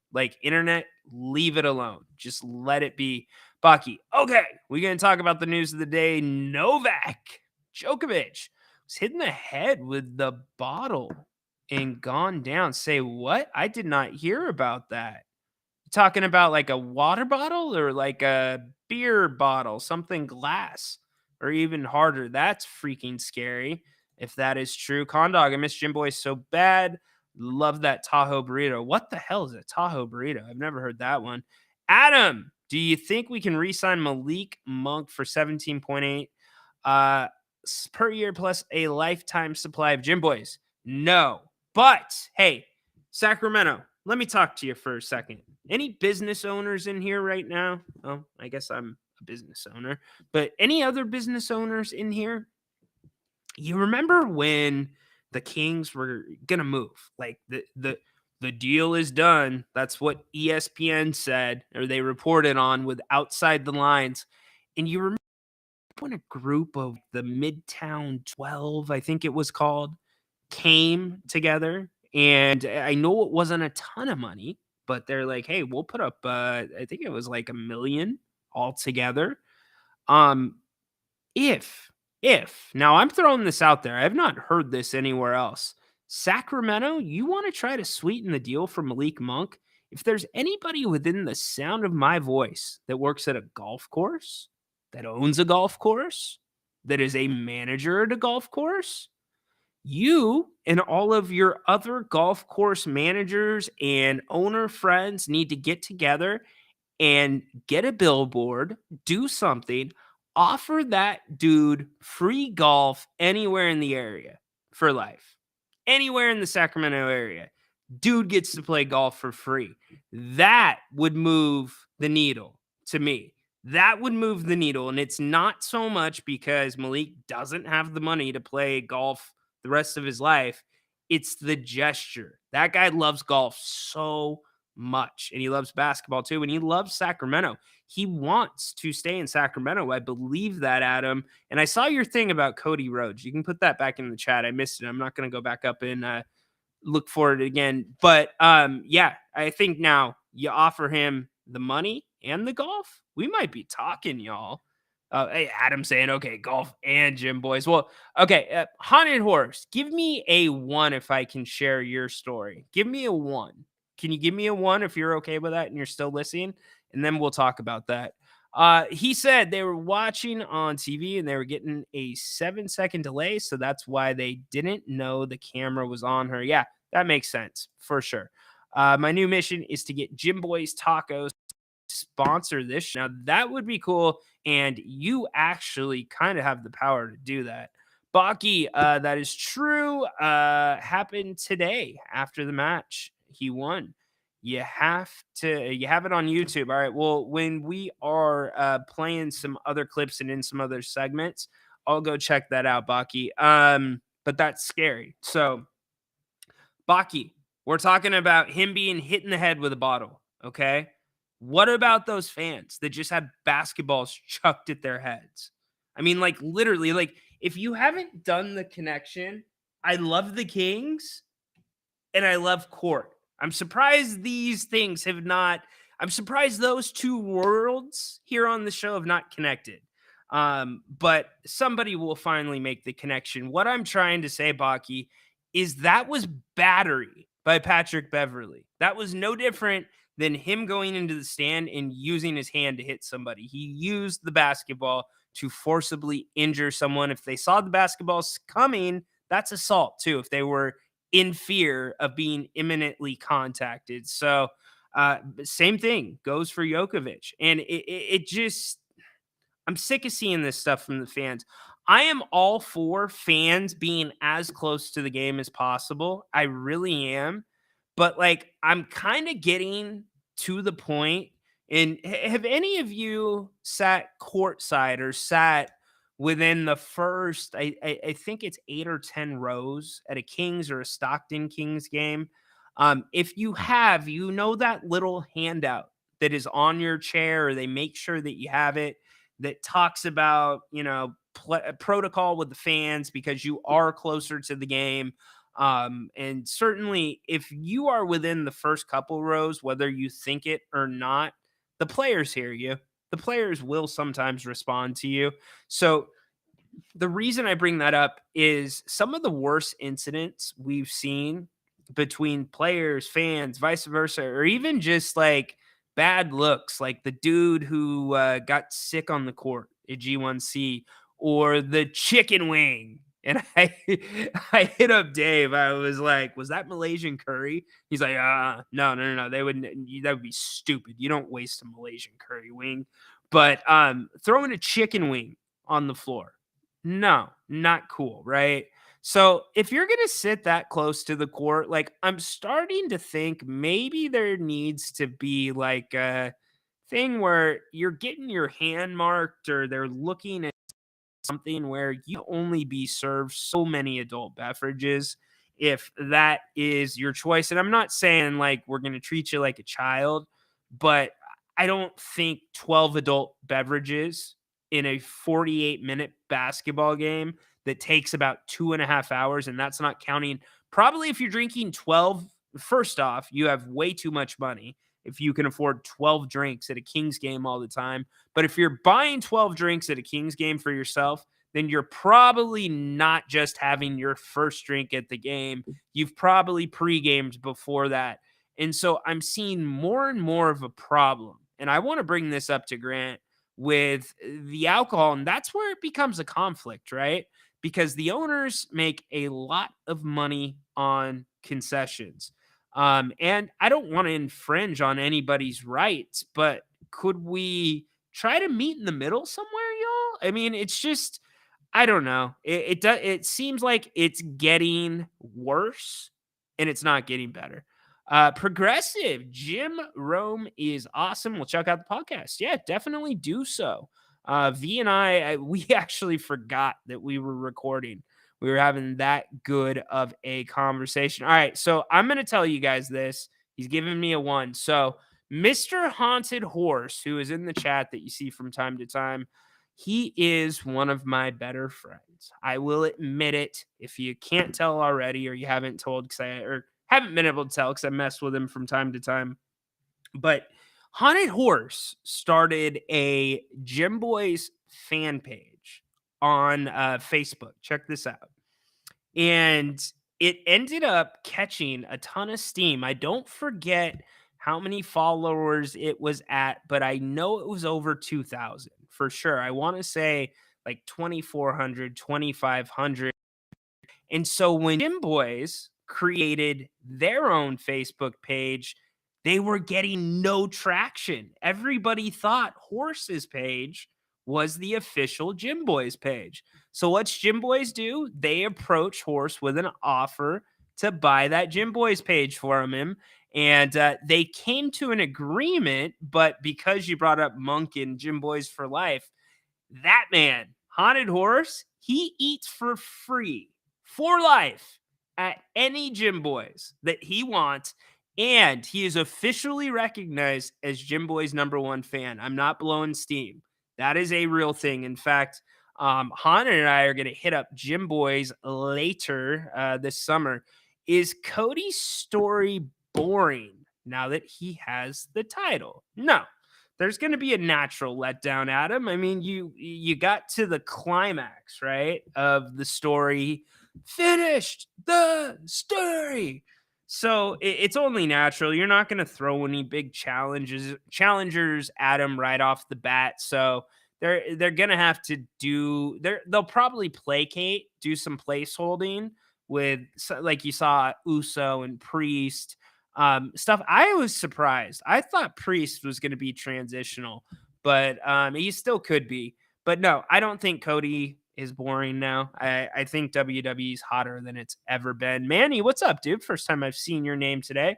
Internet, leave it alone. Just let it be. Baki. Okay, we're going to talk about the news of the day. Novak Djokovic was hit in the head with the bottle and gone down. Say what? I did not hear about that. Talking about a water bottle or a beer bottle, something glass, or even harder. That's freaking scary if that is true. Condog, I miss Jim Boy so bad. Love that Tahoe burrito. What the hell is a Tahoe burrito? I've never heard that one. Adam, do you think we can re-sign Malik Monk for 17.8 per year plus a lifetime supply of Jim Boys? No. But hey, Sacramento, let me talk to you for a second. Any business owners in here right now? Oh, I guess I'm a business owner. But any other business owners in here? You remember when the Kings were going to move? The deal is done. That's what ESPN said, or they reported on with Outside the Lines. And you remember when a group of the Midtown 12, I think it was called, came together? And I know it wasn't a ton of money, but they're like, hey, we'll put up, I think it was $1 million altogether. If, now I'm throwing this out there, I have not heard this anywhere else. Sacramento, you want to try to sweeten the deal for Malik Monk? If there's anybody within the sound of my voice that works at a golf course, that owns a golf course, that is a manager at a golf course, you and all of your other golf course managers and owner friends need to get together and get a billboard, do something, offer that dude free golf anywhere in the area for life. Anywhere in the Sacramento area. Dude gets to play golf for free. That would move the needle to me. That would move the needle. And it's not so much because Malik doesn't have the money to play golf the rest of his life. It's the gesture. That guy loves golf so much, and he loves basketball too, and he loves Sacramento. He wants to stay in Sacramento. I believe that, Adam. And I saw your thing about Cody Rhodes. You can put that back in the chat. I missed it. I'm not going to go back up and look for it again. But yeah, I think now you offer him the money and the golf. We might be talking, y'all. Hey, Adam saying, okay, golf and Jim Boys. Well, okay, Haunted Horse, give me a 1 if I can share your story. Give me a 1. Can you give me a 1 if you're okay with that and you're still listening? And then we'll talk about that. He said they were watching on TV and they were getting a 7-second delay, so that's why they didn't know the camera was on her. Yeah, that makes sense for sure. My new mission is to get Jim Boy's Tacos sponsor this show. Now, that would be cool, and you actually kind of have the power to do that. Baki, that is true. Happened today after the match. He won. You have it on YouTube. All right. Well, when we are playing some other clips and in some other segments, I'll go check that out, Baki. But that's scary. So, Baki, we're talking about him being hit in the head with a bottle. Okay. What about those fans that just had basketballs chucked at their heads? I mean, like literally, like if you haven't done the connection, I love the Kings and I love Court. I'm surprised these things have not, I'm surprised those two worlds here on the show have not connected. But somebody will finally make the connection. What I'm trying to say, Baki, is that was battery by Patrick Beverley. That was no different than him going into the stand and using his hand to hit somebody. He used the basketball to forcibly injure someone. If they saw the basketballs coming, that's assault too, if they were in fear of being imminently contacted. So same thing goes for Jokovic. And it just, I'm sick of seeing this stuff from the fans. I am all for fans being as close to the game as possible. I really am. But like, I'm kind of getting to the point. And have any of you sat courtside or sat within the first, I think it's 8 or 10 rows at a Kings or a Stockton Kings game? If you have, you know that little handout that is on your chair, or they make sure that you have it, that talks about, protocol with the fans because you are closer to the game. And certainly if you are within the first couple rows, whether you think it or not, the players hear you. The players will sometimes respond to you. So the reason I bring that up is some of the worst incidents we've seen between players, fans, vice versa, or even just like bad looks, like the dude who got sick on the court at G1C, or the chicken wing. And I hit up Dave. I was like, was that Malaysian curry? He's like, no. That would be stupid. You don't waste a Malaysian curry wing. But throwing a chicken wing on the floor, no, not cool, right? So if you're going to sit that close to the court, like I'm starting to think maybe there needs to be like a thing where you're getting your hand marked, or they're looking at something where you only be served so many adult beverages if that is your choice. And I'm not saying like we're going to treat you like a child, but I don't think 12 adult beverages in a 48-minute basketball game that takes about 2.5 hours, and that's not counting. Probably if you're drinking 12, first off, you have way too much money if you can afford 12 drinks at a Kings game all the time. But if you're buying 12 drinks at a Kings game for yourself, then you're probably not just having your first drink at the game. You've probably pre-gamed before that. And so I'm seeing more and more of a problem. And I want to bring this up to Grant with the alcohol. And that's where it becomes a conflict, right? Because the owners make a lot of money on concessions. And I don't want to infringe on anybody's rights, but could we try to meet in the middle somewhere, y'all? I mean, it's just, I don't know. It seems like it's getting worse and it's not getting better. Progressive Jim Rome is awesome. We'll check out the podcast. Yeah, definitely do so. V and I, we actually forgot that we were recording. We were having that good of a conversation. All right, so I'm going to tell you guys this. He's giving me a 1. So Mr. Haunted Horse, who is in the chat that you see from time to time, he is one of my better friends. I will admit it. If you can't tell already, or you haven't told, haven't been able to tell because I mess with him from time to time. But Haunted Horse started a Jim Boys fan page on Facebook. Check this out. And it ended up catching a ton of steam. I don't forget how many followers it was at, but I know it was over 2,000 for sure. I want to say like 2,400, 2,500. And so when Jim Boys created their own Facebook page, they were getting no traction. Everybody thought Horse's page was the official Gym Boys page. So what's Gym Boys do? They approach Horse with an offer to buy that Gym Boys page for him. And they came to an agreement, but because you brought up Monk and Gym Boys for life, that man, Haunted Horse, he eats for free for life at any Gym Boys that he wants. And he is officially recognized as Gym Boy's #1 fan. I'm not blowing steam. That is a real thing. In fact, Haunted and I are going to hit up Gym Boys later this summer. Is Cody's story boring now that he has the title? No. There's going to be a natural letdown, Adam. I mean, you got to the climax, right, of the story, finished the story. So it's only natural. You're not going to throw any big challengers at him right off the bat. So they're going to have to they'll probably placate, do some placeholding with, like you saw, Uso and Priest. Stuff. I was surprised. I thought Priest was going to be transitional, but he still could be. But no, I don't think Cody is boring now. I think WWE's hotter than it's ever been. Manny, what's up, dude? First time I've seen your name today.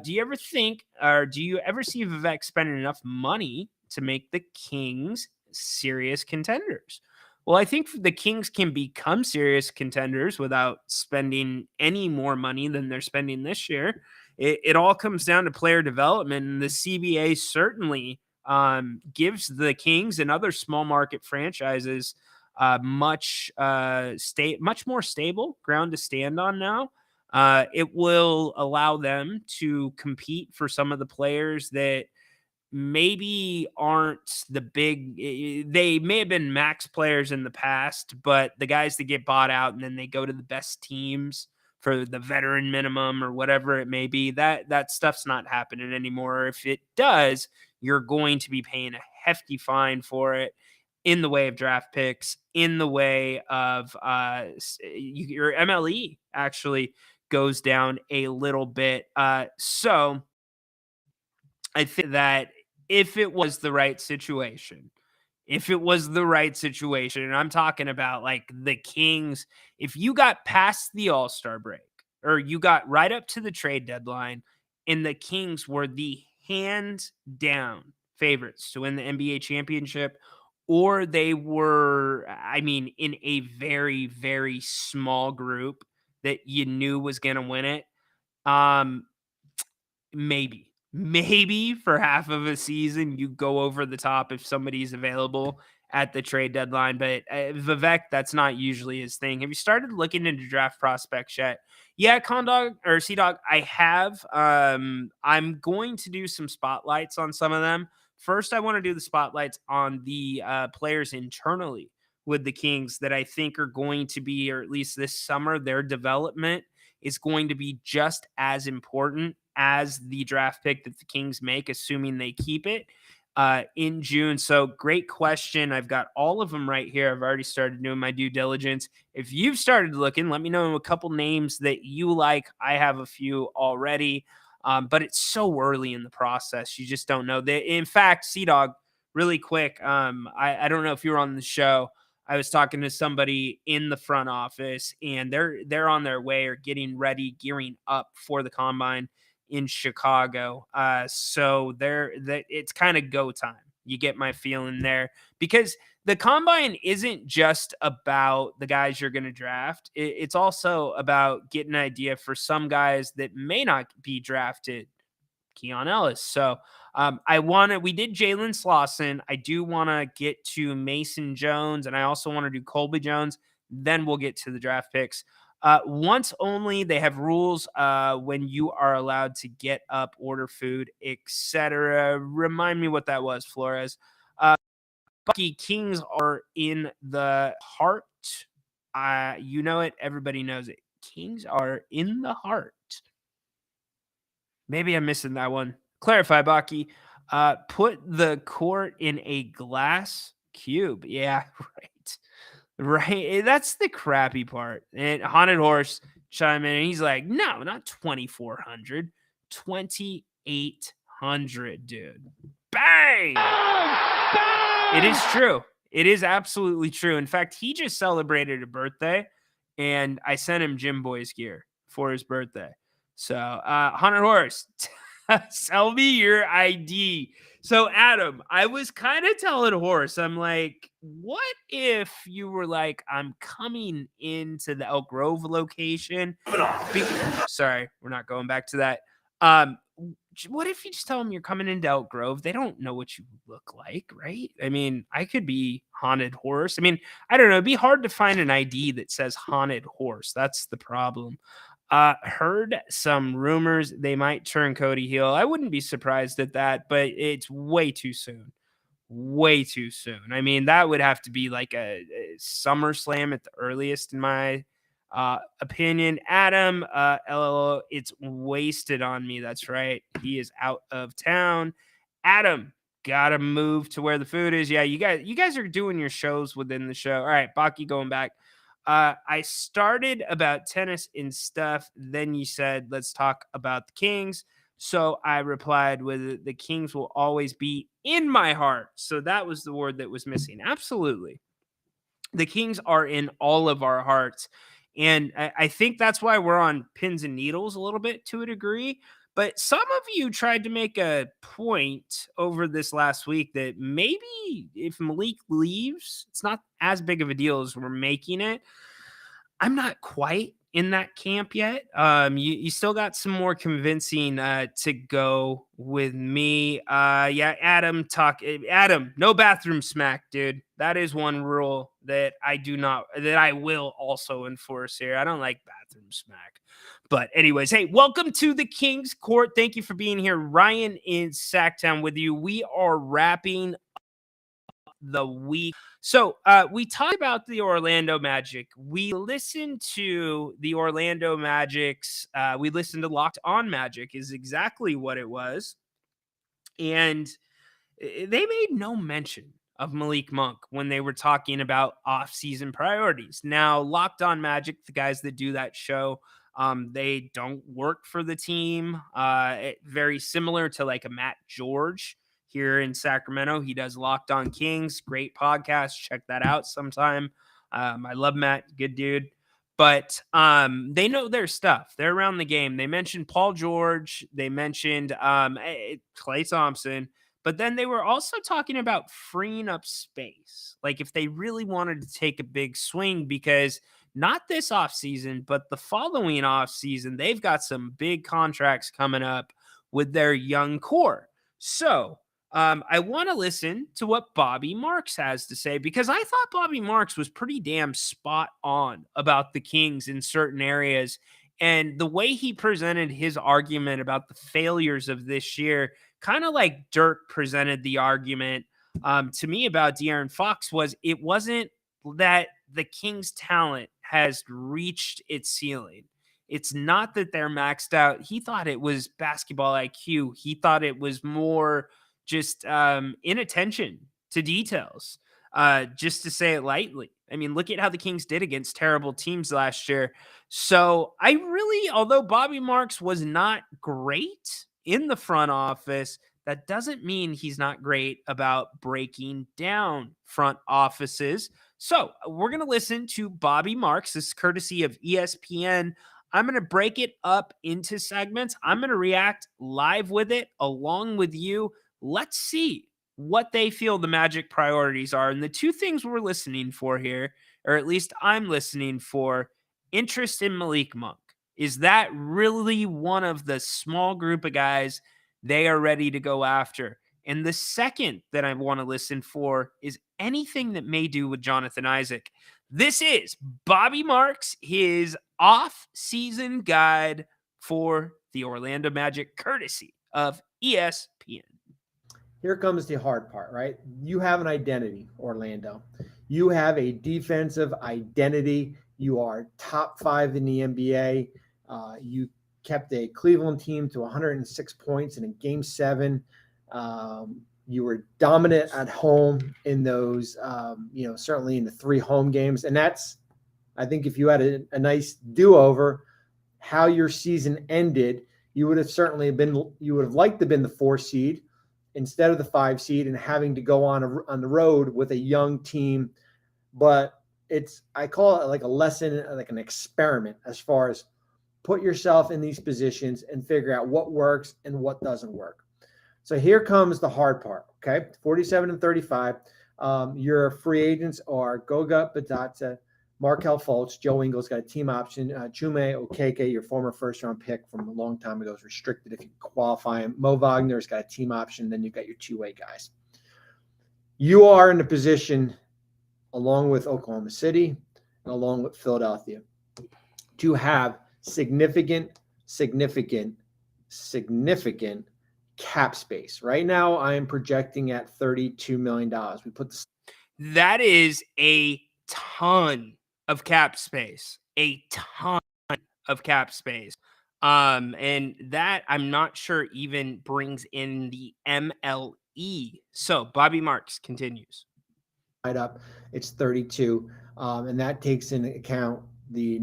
Do you ever see Vivek spending enough money to make the Kings serious contenders? Well, I think the Kings can become serious contenders without spending any more money than they're spending this year. It all comes down to player development, and the CBA certainly gives the Kings and other small market franchises much more stable ground to stand on now. It will allow them to compete for some of the players that maybe aren't the big, they may have been max players in the past, but the guys that get bought out and then they go to the best teams for the veteran minimum or whatever it may be, that stuff's not happening anymore. If it does, you're going to be paying a hefty fine for it in the way of draft picks, in the way of your MLE actually goes down a little bit. So I think that if it was the right situation, and I'm talking about like the Kings, if you got past the All-Star break or you got right up to the trade deadline and the Kings were the hands down favorites to win the NBA championship, or they were, in a very, very small group that you knew was going to win it, maybe for half of a season you go over the top if somebody's available at the trade deadline. But Vivek, that's not usually his thing. Have you started looking into draft prospects yet? Yeah, Condog or Sea-Dog, I have. I'm going to do some spotlights on some of them. First, I want to do the spotlights on the players internally with the Kings that I think are going to be, or at least this summer, their development is going to be just as important as the draft pick that the Kings make, assuming they keep it in June. So great question. I've got all of them right here. I've already started doing my due diligence. If you've started looking, let me know a couple names that you like. I have a few already, but it's so early in the process. You just don't know. In fact, Sea-Dog, really quick, I don't know if you were on the show. I was talking to somebody in the front office, and they're on their way or getting ready, gearing up for the combine in Chicago. So it's kind of go time. You get my feeling there, because the combine isn't just about the guys you're going to draft. It's also about getting an idea for some guys that may not be drafted. Keon Ellis. So we did Jalen Slauson. I do want to get to Mason Jones, and I also want to do Colby Jones. Then we'll get to the draft picks. Once only. They have rules when you are allowed to get up, order food, etc. Remind me what that was, Flores. Bucky, Kings are in the heart. You know it. Everybody knows it. Kings are in the heart. Maybe I'm missing that one. Clarify, Bucky. Put the court in a glass cube. Yeah, right. Right. That's the crappy part. And Haunted Horse, chime in, and he's like, no, not 2,400, 2,800, dude. Bang! It is true. It is absolutely true. In fact, he just celebrated a birthday, and I sent him Jim Boy's gear for his birthday. So, Haunted Horse, sell me your ID. So, Adam, I was kind of telling Horse, I'm like, what if you were like, I'm coming into the Elk Grove location? Sorry, we're not going back to that. What if you just tell them you're coming into Elk Grove? They don't know what you look like, right? I mean, I could be Haunted Horse. I mean, I don't know. It'd be hard to find an ID that says Haunted Horse. That's the problem. Heard some rumors they might turn Cody heel. I wouldn't be surprised at that, but it's way too soon. Way too soon. I mean, that would have to be like a SummerSlam at the earliest, in my opinion. Adam, LLO, it's wasted on me. That's right. He is out of town. Adam, gotta move to where the food is. Yeah, you guys are doing your shows within the show. All right, Baki, going back. I started about tennis and stuff. Then you said, let's talk about the Kings. So I replied with, the Kings will always be in my heart. So that was the word that was missing. Absolutely. The Kings are in all of our hearts. And I think that's why we're on pins and needles a little bit to a degree. But some of you tried to make a point over this last week that maybe if Malik leaves, it's not as big of a deal as we're making it. I'm not quite in that camp yet. You still got some more convincing to go with me. Yeah, Adam, no bathroom smack, dude. That is one rule that I will also enforce here. I don't like bathroom smack. But anyways, hey, welcome to the King's Court. Thank you for being here. Ryan in Sacktown with you. We are wrapping up the week. So we talked about the Orlando Magic. We listened to the Orlando Magic's. We listened to Locked On Magic is exactly what it was. And they made no mention of Malik Monk when they were talking about off-season priorities. Now, Locked On Magic, the guys that do that show, they don't work for the team. Very similar to like a Matt George here in Sacramento. He does Locked On Kings. Great podcast. Check that out sometime. I love Matt. Good dude. But they know their stuff. They're around the game. They mentioned Paul George. They mentioned Klay Thompson. But then they were also talking about freeing up space. Like if they really wanted to take a big swing, because not this offseason, but the following offseason, they've got some big contracts coming up with their young core. So I want to listen to what Bobby Marks has to say, because I thought Bobby Marks was pretty damn spot on about the Kings in certain areas. And the way he presented his argument about the failures of this year, kind of like Dirk presented the argument to me about De'Aaron Fox, was it wasn't that the Kings' talent has reached its ceiling. It's not that they're maxed out. He thought it was basketball IQ. He thought it was more just inattention to details, just to say it lightly. I mean, look at how the Kings did against terrible teams last year. So I really, although Bobby Marks was not great in the front office, that doesn't mean he's not great about breaking down front offices. So we're going to listen to Bobby Marks. This is courtesy of ESPN. I'm going to break it up into segments. I'm going to react live with it along with you. Let's see what they feel the Magic priorities are. And the two things we're listening for here, or at least I'm listening for, interest in Malik Monk. Is that really one of the small group of guys they are ready to go after? And the second that I want to listen for is anything that may do with Jonathan Isaac. This is Bobby Marks, his off-season guide for the Orlando Magic, courtesy of ESPN. Here comes the hard part, right? You have an identity, Orlando. You have a defensive identity. You are top 5 in the NBA. You kept a Cleveland team to 106 points in a Game 7. You were dominant at home in those, certainly in the 3 home games. And that's, I think if you had a nice do-over, how your season ended, you would have liked to have been the 4 seed instead of the 5 seed and having to go on the road with a young team. But I call it like a lesson, like an experiment, as far as put yourself in these positions and figure out what works and what doesn't work. So here comes the hard part. Okay. 47 and 35. Your free agents are Goga Batata, Markel Fultz, Joe Ingles got a team option. Chume Okeke, your former first-round pick from a long time ago, is restricted if you qualify him. Mo Wagner's got a team option. Then you've got your two-way guys. You are in a position, along with Oklahoma City and along with Philadelphia, to have significant cap space. Right now, I am projecting at $32 million. We put this. That is a ton of cap space. A ton of cap space. And that I'm not sure even brings in the MLE. So Bobby Marks continues. Right up, it's 32, and that takes into account the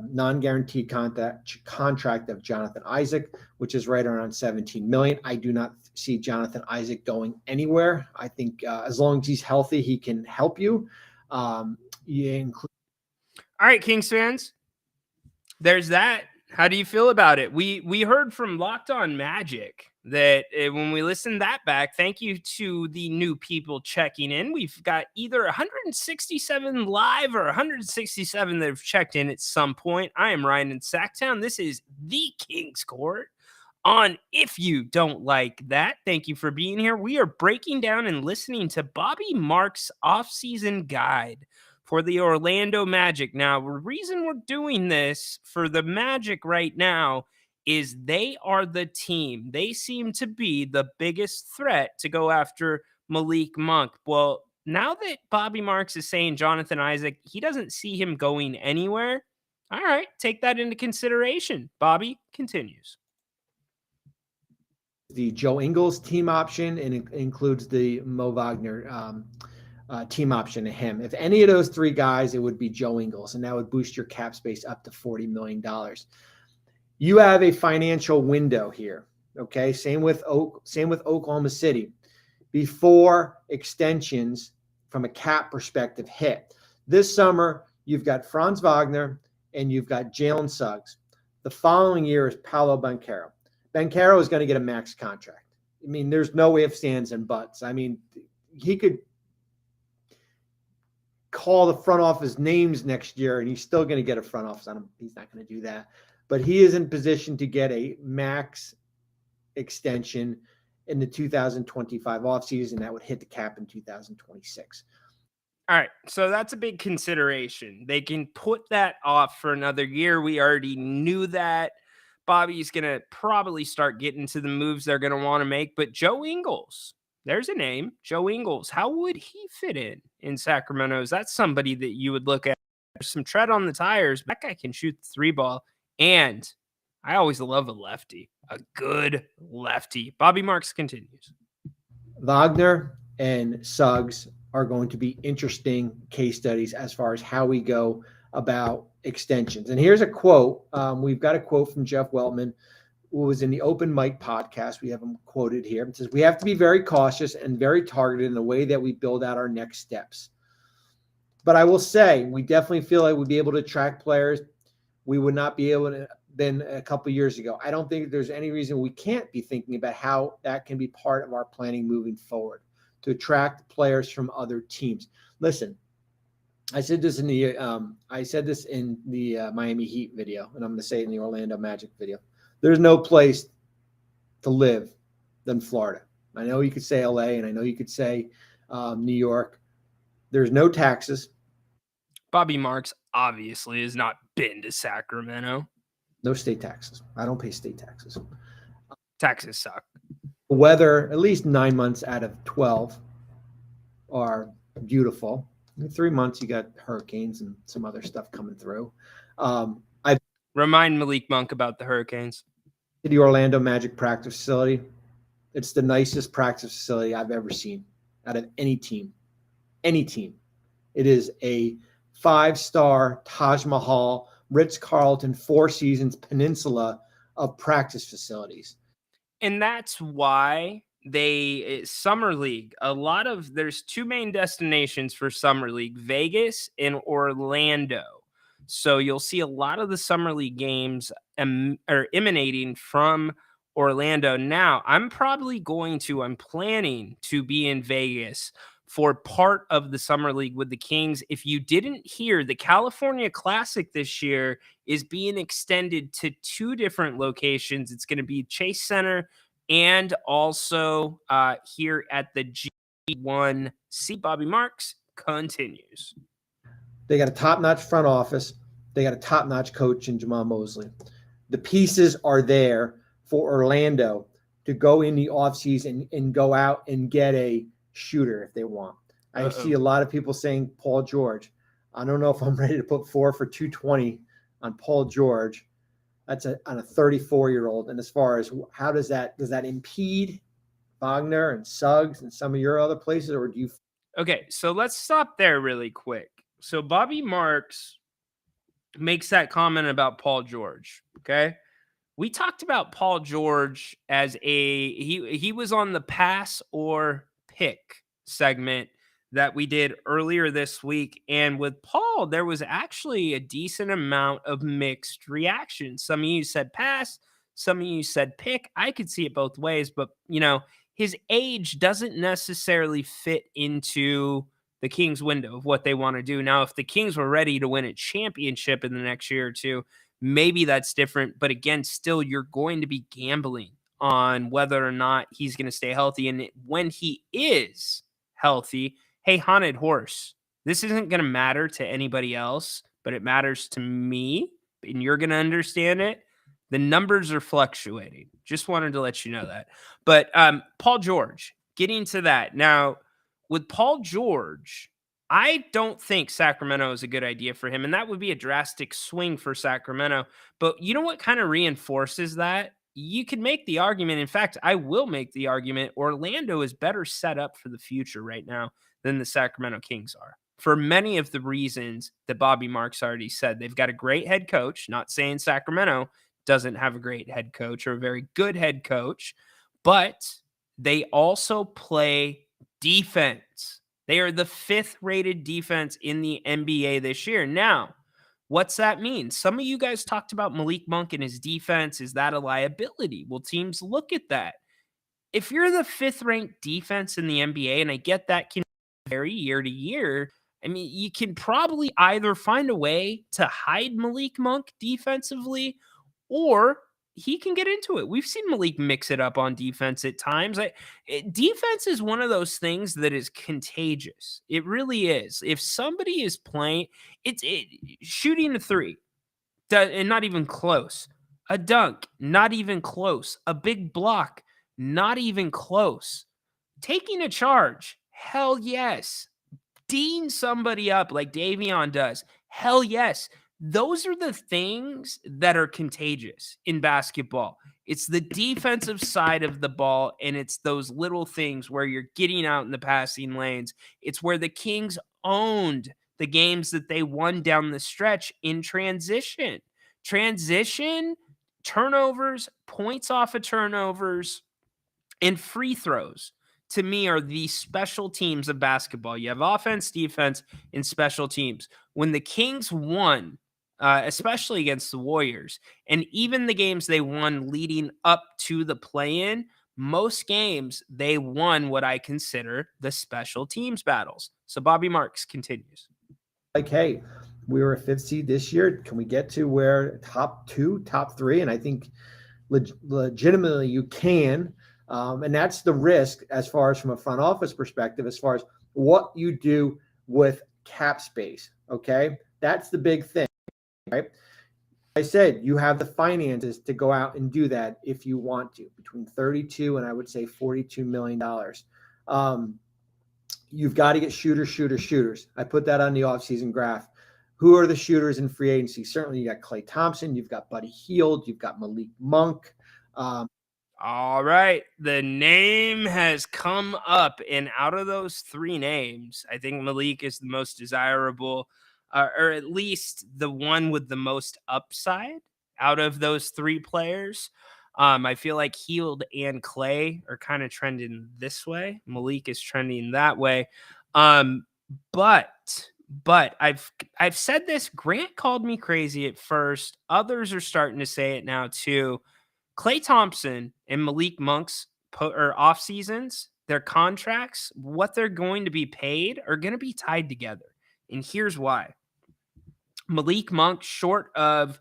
non-guaranteed contract of Jonathan Isaac, which is right around $17 million. I do not see Jonathan Isaac going anywhere. I think as long as he's healthy, he can help you. All right, Kings fans, there's that. How do you feel about it? We heard from Locked On Magic that when we listened that back, thank you to the new people checking in. We've got either 167 live or 167 that have checked in at some point. I am Ryan in Sacktown. This is the Kings Court on If You Don't Like That. Thank you for being here. We are breaking down and listening to Bobby Marks' offseason guide for the Orlando Magic. Now, the reason we're doing this for the Magic right now is they are the team. They seem to be the biggest threat to go after Malik Monk. Well, now that Bobby Marks is saying Jonathan Isaac, he doesn't see him going anywhere. All right, take that into consideration. Bobby continues. The Joe Ingles team option, and it includes the Mo Wagner team option to him. If any of those three guys, it would be Joe Ingles, and that would boost your cap space up to $40 million. You have a financial window here. Okay. Same with Oklahoma City. Before extensions from a cap perspective hit. This summer, you've got Franz Wagner and you've got Jalen Suggs. The following year is Paolo Banchero. Banchero is going to get a max contract. I mean, there's no ifs, ands, and buts. I mean, he could call the front office names next year and he's still going to get a front office on him. He's not going to do that. But he is in position to get a max extension in the 2025 offseason that would hit the cap in 2026. All right, so that's a big consideration. They can put that off for another year. We already knew that. Bobby's going to probably start getting to the moves they're going to want to make. But Joe Ingles, there's a name, Joe Ingles. How would he fit in Sacramento? Is that somebody that you would look at? There's some tread on the tires. That guy can shoot the three ball. And I always love a lefty, a good lefty. Bobby Marks continues. Wagner and Suggs are going to be interesting case studies as far as how we go about extensions. And here's a quote. We've got a quote from Jeff Weltman, who was in the Open Mic podcast. We have him quoted here. It says, "We have to be very cautious and very targeted in the way that we build out our next steps. But I will say, we definitely feel like we'd be able to attract players we would not be able to than a couple years ago. I don't think there's any reason we can't be thinking about how that can be part of our planning moving forward to attract players from other teams." Listen, I said this in the Miami Heat video, and I'm going to say it in the Orlando Magic video. There's no place to live than Florida. I know you could say LA, and I know you could say New York. There's no taxes. Bobby Marks obviously has not been to Sacramento. No state taxes. I don't pay state taxes. Taxes suck. Weather, at least 9 months out of 12, are beautiful. In 3 months, you got hurricanes and some other stuff coming through. I remind Malik Monk about the Hurricanes. The Orlando Magic practice facility. It's the nicest practice facility I've ever seen out of any team. Any team. It is a 5-star Taj Mahal Ritz-Carlton, Four Seasons peninsula of practice facilities. And that's why Summer League, there's two main destinations for Summer League, Vegas and Orlando. So you'll see a lot of the Summer League games are emanating from Orlando. Now, I'm planning to be in Vegas for part of the Summer League with the Kings. If you didn't hear, the California Classic this year is being extended to two different locations. It's going to be Chase Center and also here at the G1. See, Bobby Marks continues. They got a top-notch front office. They got a top-notch coach in Jamal Mosley. The pieces are there for Orlando to go in the offseason and go out and get a shooter if they want. I see a lot of people saying Paul George. I don't know if I'm ready to put 4 for 220 on Paul George. That's on a 34-year-old. And as far as how does that impede Wagner and Suggs and some of your other places, or do you? Okay, so let's stop there really quick. So Bobby Marks makes that comment about Paul George. Okay, we talked about Paul George as he was on the pass or pick segment that we did earlier this week. And with Paul, there was actually a decent amount of mixed reactions. Some of you said pass, some of you said pick. I could see it both ways, but his age doesn't necessarily fit into the Kings window of what they want to do. Now, if the Kings were ready to win a championship in the next year or two, maybe that's different. But again, still, you're going to be gambling on whether or not he's going to stay healthy. And when he is healthy, hey, Haunted Horse, this isn't going to matter to anybody else, but it matters to me, and you're going to understand it. The numbers are fluctuating. Just wanted to let you know that. But Paul George, getting to that. Now, with Paul George, I don't think Sacramento is a good idea for him, and that would be a drastic swing for Sacramento. But you know what kind of reinforces that? You can make the argument. In fact, I will make the argument. Orlando is better set up for the future right now than the Sacramento Kings are, for many of the reasons that Bobby Marks already said. They've got a great head coach. Not saying Sacramento doesn't have a great head coach or a very good head coach, but they also play defense. They are the 5th rated defense in the NBA this year. Now, what's that mean? Some of you guys talked about Malik Monk and his defense. Is that a liability? Well, teams look at that. If you're the 5th ranked defense in the NBA, and I get that can vary year to year, I mean, you can probably either find a way to hide Malik Monk defensively, or he can get into it. We've seen Malik mix it up on defense at times. Defense is one of those things that is contagious. It really is. If somebody is playing, shooting a 3, and not even close. A dunk, not even close. A big block, not even close. Taking a charge, hell yes. D'ing somebody up like Davion does, hell yes. Those are the things that are contagious in basketball. It's the defensive side of the ball, and it's those little things where you're getting out in the passing lanes. It's where the Kings owned the games that they won down the stretch in transition. Transition, turnovers, points off of turnovers, and free throws, to me, are the special teams of basketball. You have offense, defense, and special teams. When the Kings won, especially against the Warriors, and even the games they won leading up to the play-in, most games they won what I consider the special teams battles. So Bobby Marks continues. Like, hey, we were a 5th seed this year. Can we get to where top 2, top 3? And I think legitimately you can. And that's the risk as far as from a front office perspective, as far as what you do with cap space. Okay. That's the big thing, right? I said you have the finances to go out and do that if you want to, between 32 and I would say $42 million. You've got to get shooters. I put that on the offseason graph. Who are the shooters in free agency? Certainly you got Klay Thompson, you've got Buddy Hield, you've got Malik Monk. All right. The name has come up, and out of those 3 names, I think Malik is the most desirable. or at least the one with the most upside out of those three players. I feel like Hield and Clay are kind of trending this way. Malik is trending that way. But I've said this. Grant called me crazy at first. Others are starting to say it now too. Klay Thompson and Malik Monk's off seasons, their contracts, what they're going to be paid are going to be tied together. And here's why. Malik Monk, short of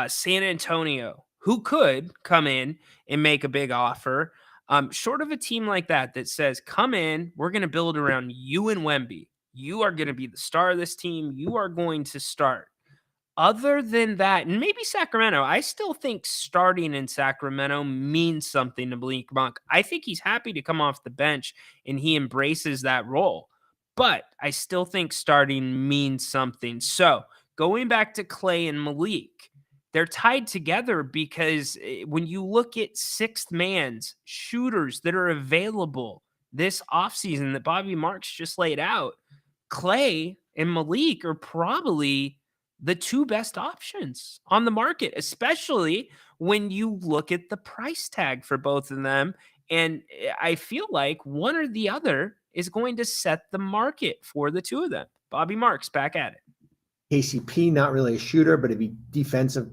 San Antonio, who could come in and make a big offer, short of a team like that says, come in, we're going to build around you and Wemby. You are going to be the star of this team. You are going to start. Other than that, and maybe Sacramento, I still think starting in Sacramento means something to Malik Monk. I think he's happy to come off the bench and he embraces that role. But I still think starting means something. So going back to Clay and Malik, they're tied together because when you look at sixth man's shooters that are available this offseason that Bobby Marks just laid out, Clay and Malik are probably the two best options on the market, especially when you look at the price tag for both of them. And I feel like one or the other is going to set the market for the two of them. Bobby Marks back at it. KCP, not really a shooter, but a defensive,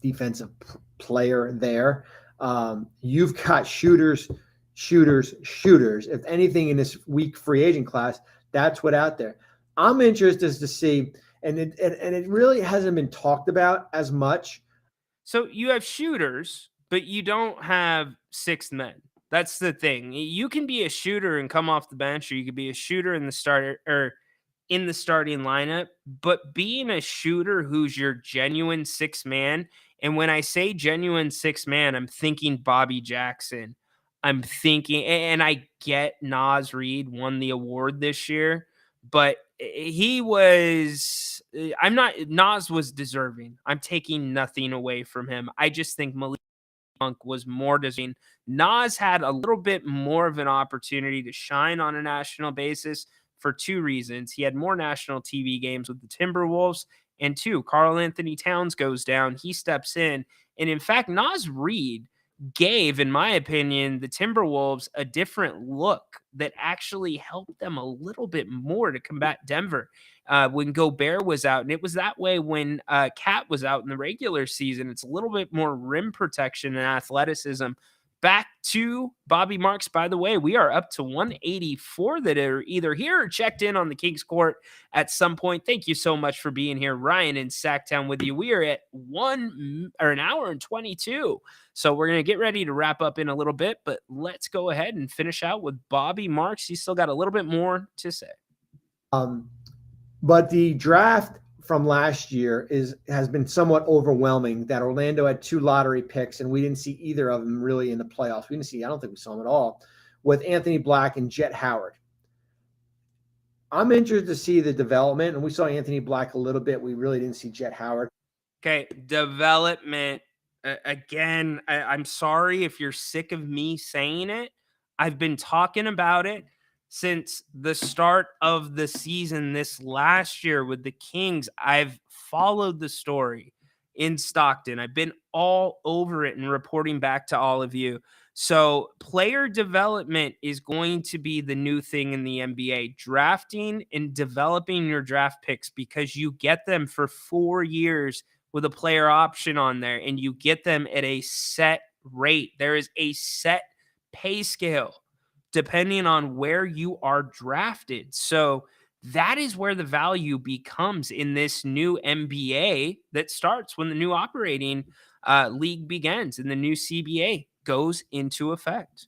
defensive player there. You've got shooters. If anything in this weak free agent class, that's what out there. I'm interested to see, and it really hasn't been talked about as much. So you have shooters, but you don't have sixth men. That's the thing. You can be a shooter and come off the bench, or you could be a shooter in the starter or in the starting lineup, but being a shooter who's your genuine sixth man. And when I say genuine sixth man, I'm thinking Bobby Jackson. I'm thinking, and I get Naz Reid won the award this year, but Naz was deserving. I'm taking nothing away from him. I just think Malik Monk was more deserving. Naz had a little bit more of an opportunity to shine on a national basis for two reasons. He had more national TV games with the Timberwolves, and two, Karl Anthony Towns goes down. He steps in. And in fact, Naz Reid gave, in my opinion, the Timberwolves a different look that actually helped them a little bit more to combat Denver when Gobert was out. And it was that way when Cat was out in the regular season. It's a little bit more rim protection and athleticism. Back to Bobby Marks, by the way, we are up to 184 that are either here or checked in on the Kings Court at some point. Thank you so much for being here. Ryan in Sacktown with you. We are at an hour and 22. So we're going to get ready to wrap up in a little bit, but let's go ahead and finish out with Bobby Marks. He's still got a little bit more to say. But the draft from last year has been somewhat overwhelming. That Orlando had 2 lottery picks, and we didn't see either of them really in the playoffs. I don't think we saw them at all, with Anthony Black and Jet Howard. I'm interested to see the development, and we saw Anthony Black a little bit. We really didn't see Jet Howard. Okay, development. Again, I'm sorry if you're sick of me saying it. I've been talking about it since the start of the season this last year with the Kings. I've followed the story in Stockton. I've been all over it and reporting back to all of you. So player development is going to be the new thing in the NBA. Drafting and developing your draft picks, because you get them for 4 years with a player option on there, and you get them at a set rate. There is a set pay scale depending on where you are drafted. So that is where the value becomes in this new NBA that starts when the new operating league begins and the new CBA goes into effect.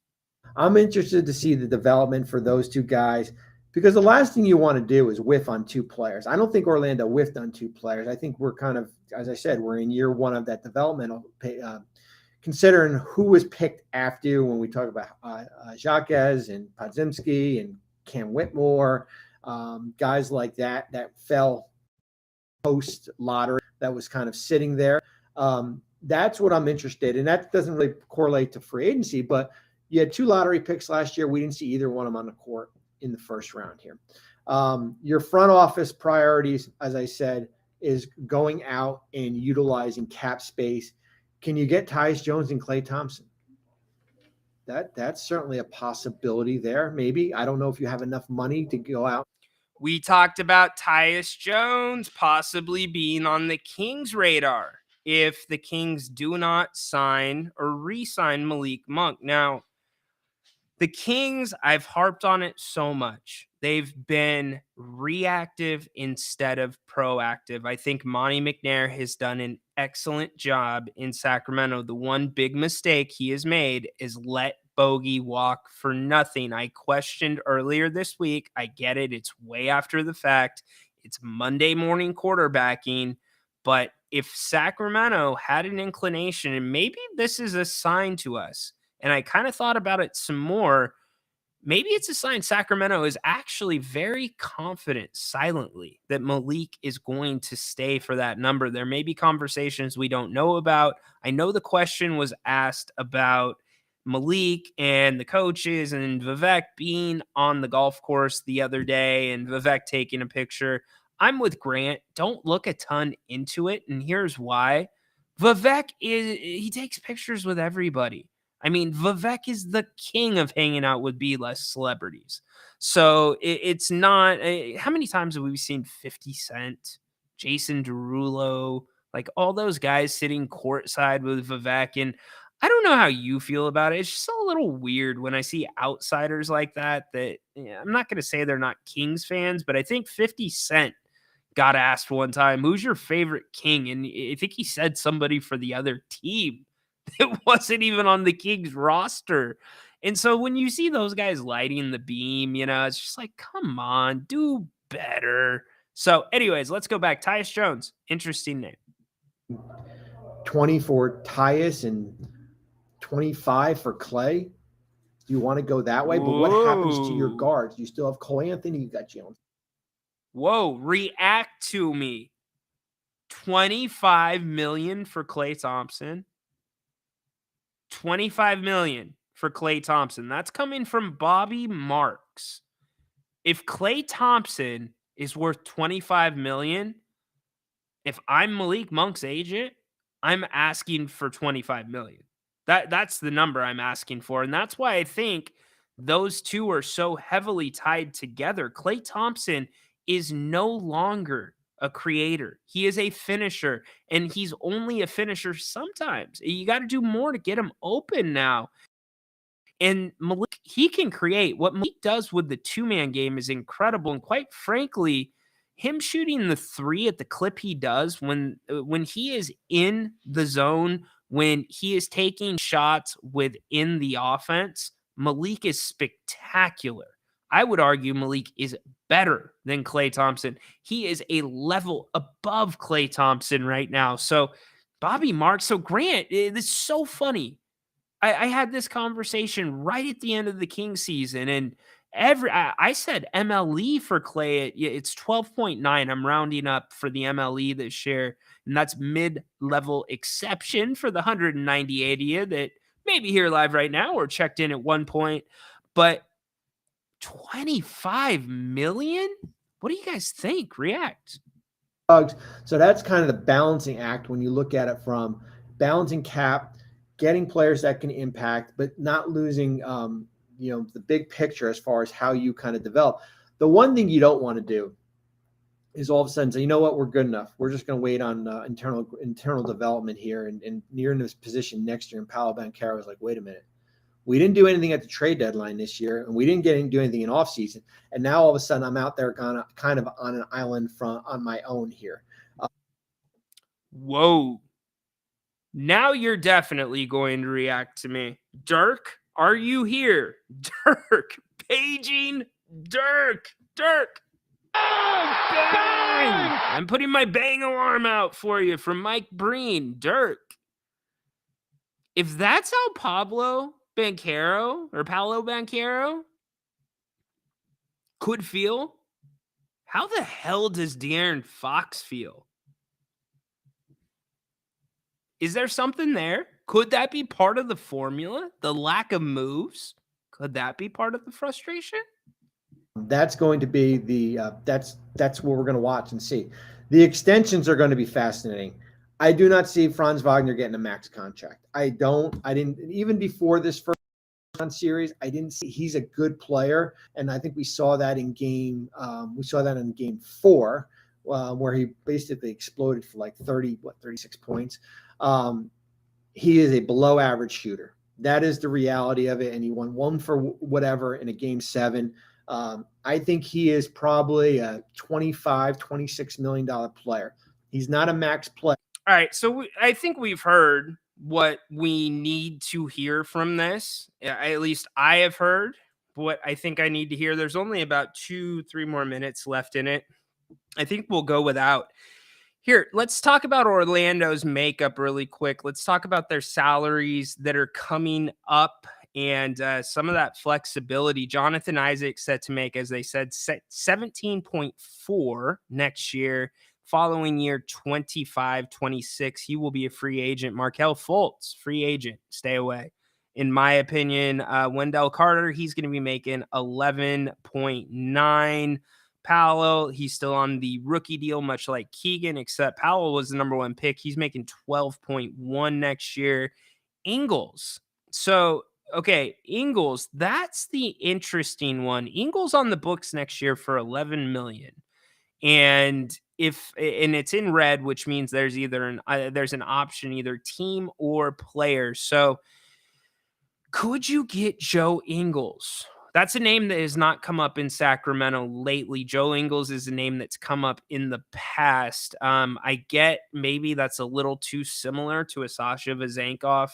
I'm interested to see the development for those two guys, because the last thing you want to do is whiff on 2 players. I don't think Orlando whiffed on 2 players. I think we're kind of, as I said, we're in year 1 of that developmental considering who was picked after you when we talk about Jacques and Podziemski and Cam Whitmore, guys like that fell post-lottery, that was kind of sitting there. That's what I'm interested in. That doesn't really correlate to free agency, but you had 2 lottery picks last year. We didn't see either one of them on the court in the first round here. Your front office priorities, as I said, is going out and utilizing cap space. Can you get Tyus Jones and Klay Thompson? That's certainly a possibility there. Maybe. I don't know if you have enough money to go out. We talked about Tyus Jones possibly being on the Kings' radar if the Kings do not sign or re-sign Malik Monk. Now, the Kings, I've harped on it so much. They've been reactive instead of proactive. I think Monty McNair has done an excellent job in Sacramento. The one big mistake he has made is let Bogey walk for nothing. I questioned earlier this week. I get it. It's way after the fact. It's Monday morning quarterbacking. But if Sacramento had an inclination, and maybe this is a sign to us, and I kind of thought about it some more, maybe it's a sign Sacramento is actually very confident silently that Malik is going to stay for that number. There may be conversations we don't know about. I know the question was asked about Malik and the coaches and Vivek being on the golf course the other day and Vivek taking a picture. I'm with Grant. Don't look a ton into it. And here's why. Vivek he takes pictures with everybody. I mean, Vivek is the king of hanging out with B-list celebrities. So it's not how many times have we seen 50 Cent, Jason Derulo, like all those guys sitting courtside with Vivek? And I don't know how you feel about it. It's just a little weird when I see outsiders like that I'm not going to say they're not Kings fans, but I think 50 Cent got asked one time, who's your favorite King? And I think he said somebody for the other team. It wasn't even on the Kings roster. And so when you see those guys lighting the beam, it's just like, come on, do better. So anyways, let's go back. Tyus Jones, interesting name. 20 for Tyus and 25 for Klay. Do you want to go that way? But what happens to your guards? You still have Cole Anthony. You got Jones. Whoa, react to me. $25 million for Klay Thompson. $25 million for Klay Thompson. That's coming from Bobby Marks. If Klay Thompson is worth $25 million, if I'm Malik Monk's agent, I'm asking for $25 million. That's the number I'm asking for. And that's why I think those two are so heavily tied together. Klay Thompson is no longer a creator. He is a finisher, and he's only a finisher sometimes. You got to do more to get him open now. And Malik, he can create. What Malik does with the two-man game is incredible. And quite frankly, him shooting the three at the clip he does when he is in the zone, when he is taking shots within the offense, Malik is spectacular. I would argue Malik is better than Klay Thompson. He is a level above Klay Thompson right now. So Bobby Marks, so Grant, it's so funny. I had this conversation right at the end of the King season, and I said MLE for Klay. It's 12.9. I'm rounding up for the MLE this year, and that's mid-level exception for the 190 of that maybe here live right now or checked in at one point. But $25 million? What do you guys think? React. So that's kind of the balancing act when you look at it from balancing cap, getting players that can impact, but not losing, the big picture as far as how you kind of develop. The one thing you don't want to do is all of a sudden say, you know what, we're good enough. We're just going to wait on internal development here. And you're in this position next year. And Paolo Banchero was like, wait a minute. We didn't do anything at the trade deadline this year, and we didn't do anything in offseason. And now all of a sudden I'm out there kind of on an island on my own here. Whoa. Now you're definitely going to react to me. Dirk, are you here? Dirk, paging Dirk. Oh, bang! I'm putting my bang alarm out for you from Mike Breen. Dirk. If that's how Paolo Banchero could feel, how the hell does De'Aaron Fox feel? Is there something there? Could that be part of the formula? The lack of moves? Could that be part of the frustration? That's going to be that's what we're going to watch and see. The extensions are going to be fascinating. I do not see Franz Wagner getting a max contract. I didn't even before this first series. I didn't see he's a good player, and I think we saw that in game 4, where he basically exploded for like 36 points. He is a below average shooter. That is the reality of it, and he won 1 for whatever in a game 7. I think he is probably a $25-26 million player. He's not a max player. All right, so I think we've heard what we need to hear from this. At least I have heard what I think I need to hear. There's only about 2-3 more minutes left in it. I think we'll go without. Here, let's talk about Orlando's makeup really quick. Let's talk about their salaries that are coming up and some of that flexibility. Jonathan Isaac set to make, as they said, 17.4 next year. Following year, 25-26. He will be a free agent. Markelle Fultz, free agent. Stay away. In my opinion, Wendell Carter, he's going to be making 11.9. Powell, he's still on the rookie deal, much like Keegan, except Powell was the number 1 pick. He's making 12.1 next year. Ingles. So, okay, Ingles, that's the interesting one. Ingles on the books next year for $11 million. And it's in red, which means there's either there's an option, either team or player. So could you get Joe Ingles? That's a name that has not come up in Sacramento lately. Joe Ingles is a name that's come up in the past. I get maybe that's a little too similar to a Sasha Vezenkov.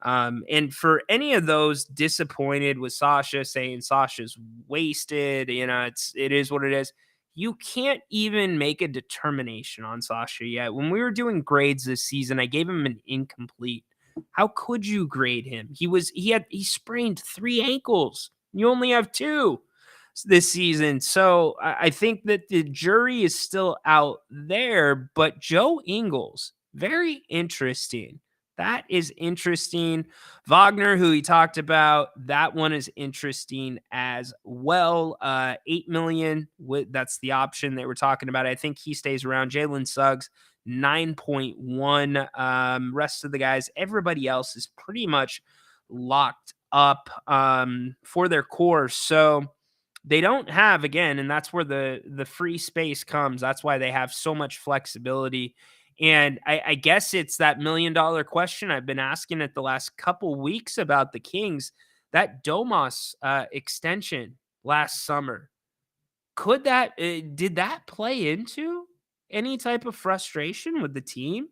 And for any of those disappointed with Sasha, saying Sasha's wasted, it is what it is. You can't even make a determination on Sasha yet. When we were doing grades this season, I gave him an incomplete. How could you grade him? He sprained 3 ankles. You only have 2 this season. So I think that the jury is still out there, but Joe Ingles, very interesting. That is interesting. Wagner, who he talked about, that one is interesting as well. $8 million, that's the option that we're talking about. I think he stays around. Jalen Suggs, 9.1. Rest of the guys, everybody else is pretty much locked up for their core. So they don't have, again, and that's where the free space comes. That's why they have so much flexibility. And I guess it's that $1 million question I've been asking it the last couple weeks about the Kings. That Domas extension last summer, did that play into any type of frustration with the team?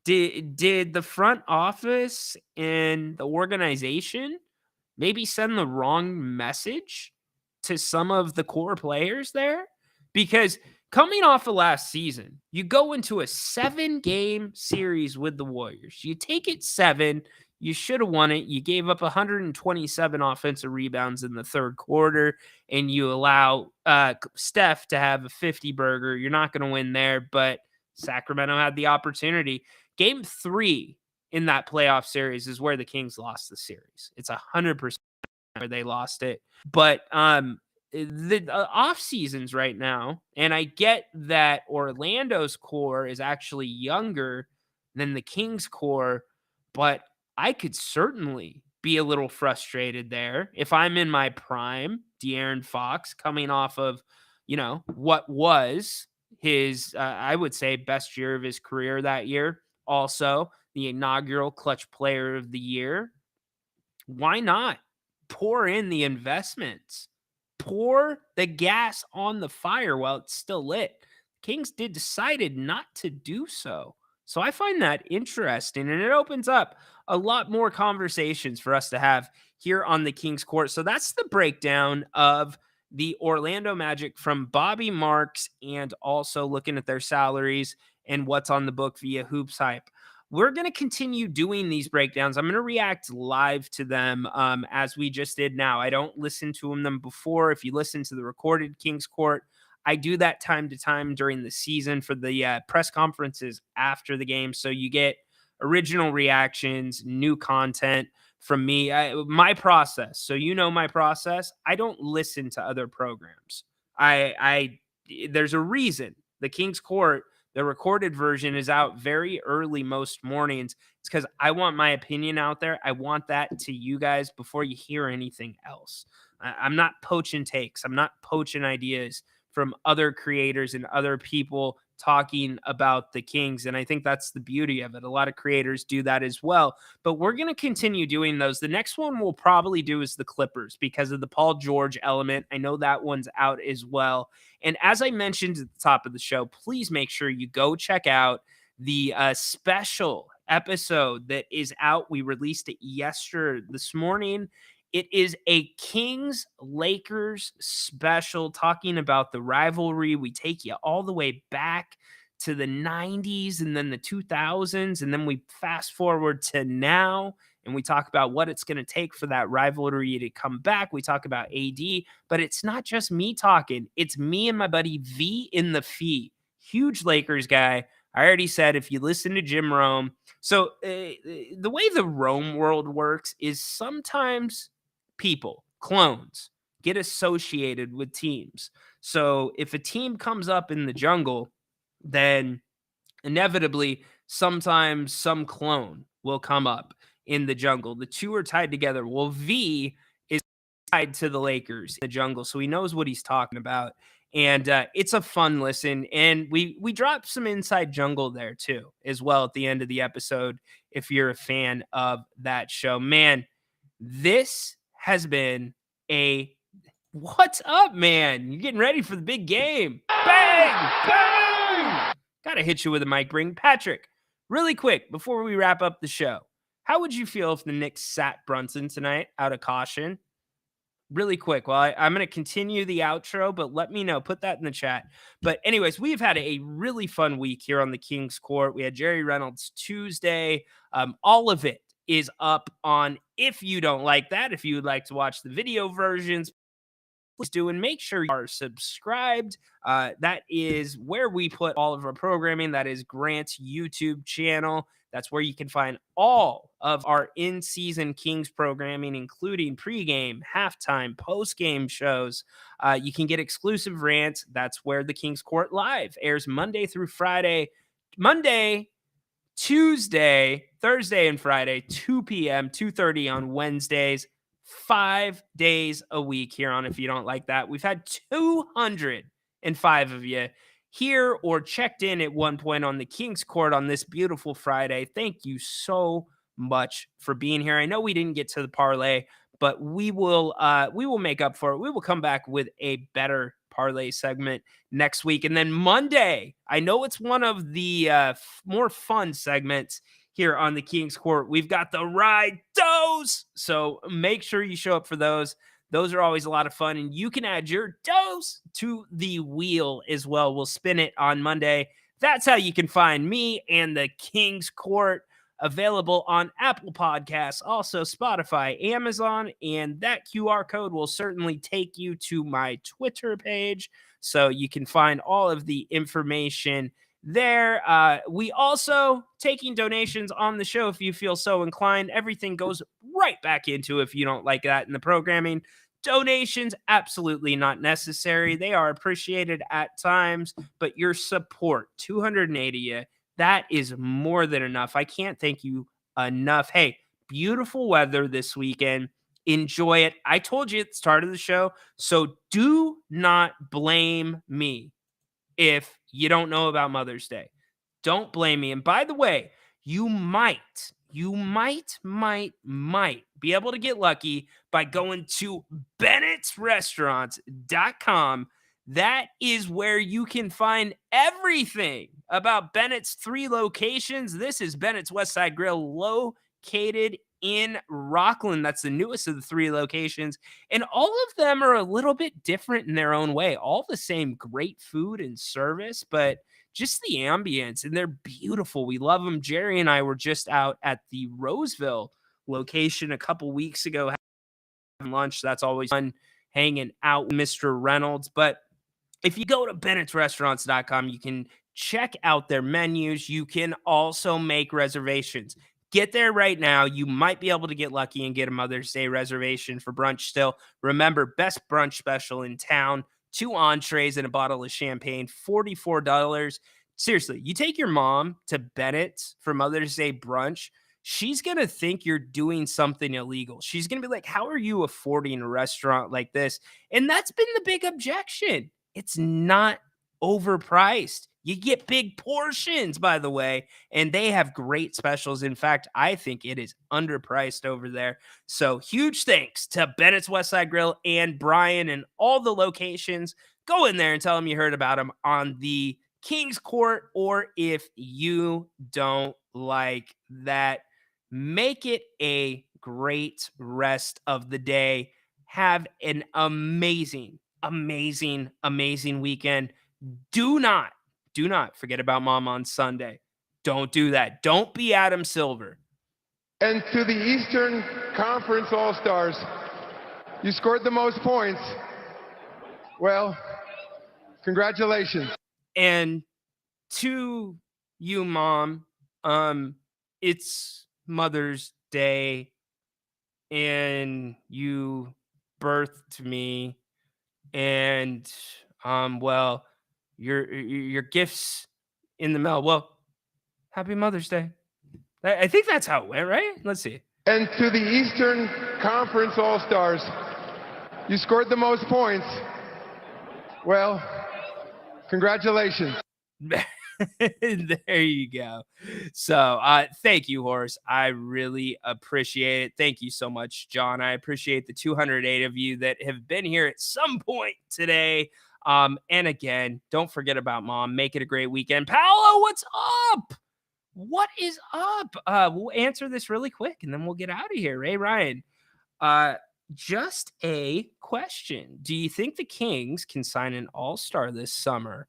Did the front office and the organization maybe send the wrong message to some of the core players there? Because coming off of last season, you go into a 7-game series with the Warriors. You take it 7. You should have won it. You gave up 127 offensive rebounds in the third quarter, and you allow Steph to have a 50-burger. You're not going to win there, but Sacramento had the opportunity. Game 3 in that playoff series is where the Kings lost the series. It's 100% where they lost it. But the off seasons right now, and I get that Orlando's core is actually younger than the Kings core, but I could certainly be a little frustrated there if I'm in my prime. De'Aaron Fox coming off of, what was his, I would say, best year of his career that year. Also, the inaugural Clutch Player of the Year. Why not pour in the investments? Pour the gas on the fire while it's still lit. Kings decided not to do so. So I find that interesting, and it opens up a lot more conversations for us to have here on the Kings Court. So that's the breakdown of the Orlando Magic from Bobby Marks, and also looking at their salaries and what's on the book via Hoops Hype. We're going to continue doing these breakdowns. I'm going to react live to them as we just did now. I don't listen to them before. If you listen to the recorded Kings Court, I do that time to time during the season for the press conferences after the game. So you get original reactions, new content from me. My process. So you know my process. I don't listen to other programs. There's a reason the King's Court, the recorded version, is out very early most mornings. It's because I want my opinion out there. I want that to you guys before you hear anything else. I'm not poaching takes. I'm not poaching ideas from other creators and other people talking about the Kings. And I think that's the beauty of it. A lot of creators do that as well, but we're going to continue doing those. The next one we'll probably do is the Clippers because of the Paul George element. I know that one's out as well. And as I mentioned at the top of the show, please make sure you go check out the special episode that is out. We released it this morning. It is a Kings-Lakers special talking about the rivalry. We take you all the way back to the 90s and then the 2000s, and then we fast forward to now, and we talk about what it's going to take for that rivalry to come back. We talk about AD, but it's not just me talking. It's me and my buddy V in the Fee. Huge Lakers guy. I already said if you listen to Jim Rome. So the way the Rome world works is sometimes people, clones, get associated with teams. So if a team comes up in the jungle, then inevitably sometimes some clone will come up in the jungle. The two are tied together. Well, V is tied to the Lakers in the jungle, so he knows what he's talking about. And it's a fun listen. And we dropped some inside jungle there too, as well, at the end of the episode, if you're a fan of that show. Man, this has been what's up, man? You're getting ready for the big game. Bang! Bang! Gotta hit you with a mic ring. Patrick, really quick, before we wrap up the show, how would you feel if the Knicks sat Brunson tonight out of caution? Really quick. Well, I'm going to continue the outro, but let me know. Put that in the chat. But anyways, we've had a really fun week here on the King's Court. We had Jerry Reynolds Tuesday. All of it is up on If You Don't Like That. If you would like to watch the video versions, please do, and make sure you are subscribed. That is where we put all of our programming. That is Grant's YouTube channel. That's where you can find all of our in-season Kings programming, including pregame, halftime, postgame shows. You can get exclusive rants. That's where the Kings Court Live airs Monday through Friday. Monday, Tuesday, Thursday, and Friday, 2 p.m., 2:30 on Wednesdays, 5 days a week here on If You Don't Like That. We've had 205 of you here or checked in at one point on the King's Court on this beautiful Friday. Thank you so much for being here. I know we didn't get to the parlay, but we will make up for it. We will come back with a better parlay segment next week. And then Monday, I know it's one of the more fun segments here on the King's Court. We've got the Ride Dose. So make sure you show up for those. Those are always a lot of fun. And you can add your dose to the wheel as well. We'll spin it on Monday. That's how you can find me and the King's Court, available on Apple Podcasts, also Spotify, Amazon, and that QR code will certainly take you to my Twitter page, so you can find all of the information there. We also taking donations on the show if you feel so inclined. Everything goes right back into If You Don't Like That in the programming. Donations, absolutely not necessary. They are appreciated at times, but your support, 280 you, that is more than enough. I can't thank you enough. Hey, beautiful weather this weekend. Enjoy it. I told you at the start of the show, so do not blame me if you don't know about Mother's Day. Don't blame me. And by the way, you might be able to get lucky by going to Bennett'sRestaurants.com. That is where you can find everything about Bennett's 3 locations. This is Bennett's Westside Grill, located in Rockland. That's the newest of the 3 locations. And all of them are a little bit different in their own way. All the same great food and service, but just the ambience. And they're beautiful. We love them. Jerry and I were just out at the Roseville location a couple weeks ago having lunch. That's always fun, hanging out with Mr. Reynolds. But if you go to Bennett'sRestaurants.com, you can check out their menus. You can also make reservations. Get there right now. You might be able to get lucky and get a Mother's Day reservation for brunch still. Remember, best brunch special in town. 2 entrees and a bottle of champagne, $44. Seriously, you take your mom to Bennett's for Mother's Day brunch, she's going to think you're doing something illegal. She's going to be like, how are you affording a restaurant like this? And that's been the big objection. It's not overpriced. You get big portions, by the way, and they have great specials. In fact, I think it is underpriced over there. So huge thanks to Bennett's Westside Grill and Brian and all the locations. Go in there and tell them you heard about them on the King's Court, or if you don't like that, make it a great rest of the day. Have an amazing, amazing, amazing weekend. Do not forget about Mom on Sunday. Don't do that. Don't be Adam Silver. And to the Eastern Conference All-Stars, you scored the most points. Well, congratulations. And to you, Mom, it's Mother's Day, and you birthed me, and well, your gifts in the mail. Well, happy Mother's Day. I think that's how it went, right? Let's see. And to the Eastern Conference All-Stars, you scored the most points. Well, congratulations. There you go. So thank you, Horace. I really appreciate it. Thank you so much, John. I appreciate the 208 of you that have been here at some point today. And again, don't forget about Mom. Make it a great weekend. Paolo, what's up? What is up? We'll answer this really quick and then we'll get out of here. Ray Ryan, just a question. Do you think the Kings can sign an all-star this summer?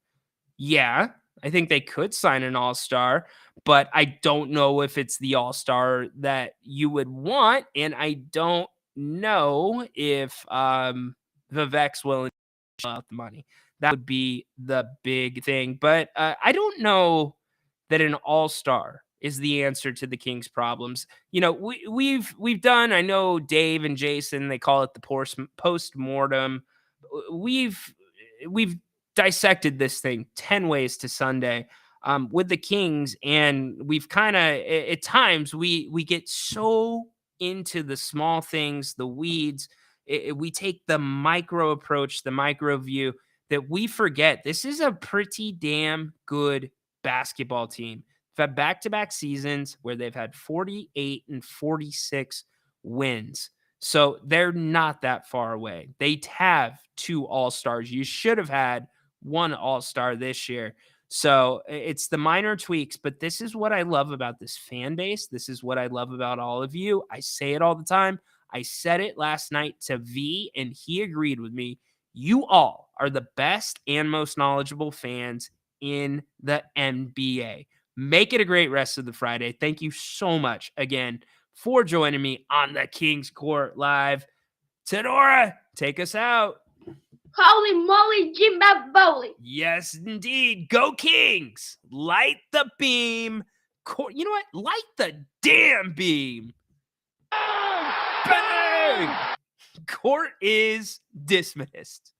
Yeah, I think they could sign an all-star, but I don't know if it's the all-star that you would want. And I don't know if Vivek's willing to shell out the money. That would be the big thing. But I don't know that an all-star is the answer to the Kings' problems. You know, we've done, I know Dave and Jason, they call it the post-mortem. We've dissected this thing 10 ways to Sunday with the Kings, and we've kind of, at times, we get so into the small things, the weeds. We take the micro approach, the micro view, that we forget this is a pretty damn good basketball team. They've had back-to-back seasons where they've had 48 and 46 wins. So they're not that far away. They have 2 all-stars. You should have had 1 all-star this year. So it's the minor tweaks, but this is what I love about this fan base. This is what I love about all of you. I say it all the time. I said it last night to V, and he agreed with me. You all are the best and most knowledgeable fans in the NBA. Make it a great rest of the Friday. Thank you so much again for joining me on the King's Court Live. Tenora, take us out. Holy moly, Jim Bowley. Yes, indeed. Go Kings. Light the beam. You know what? Light the damn beam. Bang! Court is dismissed.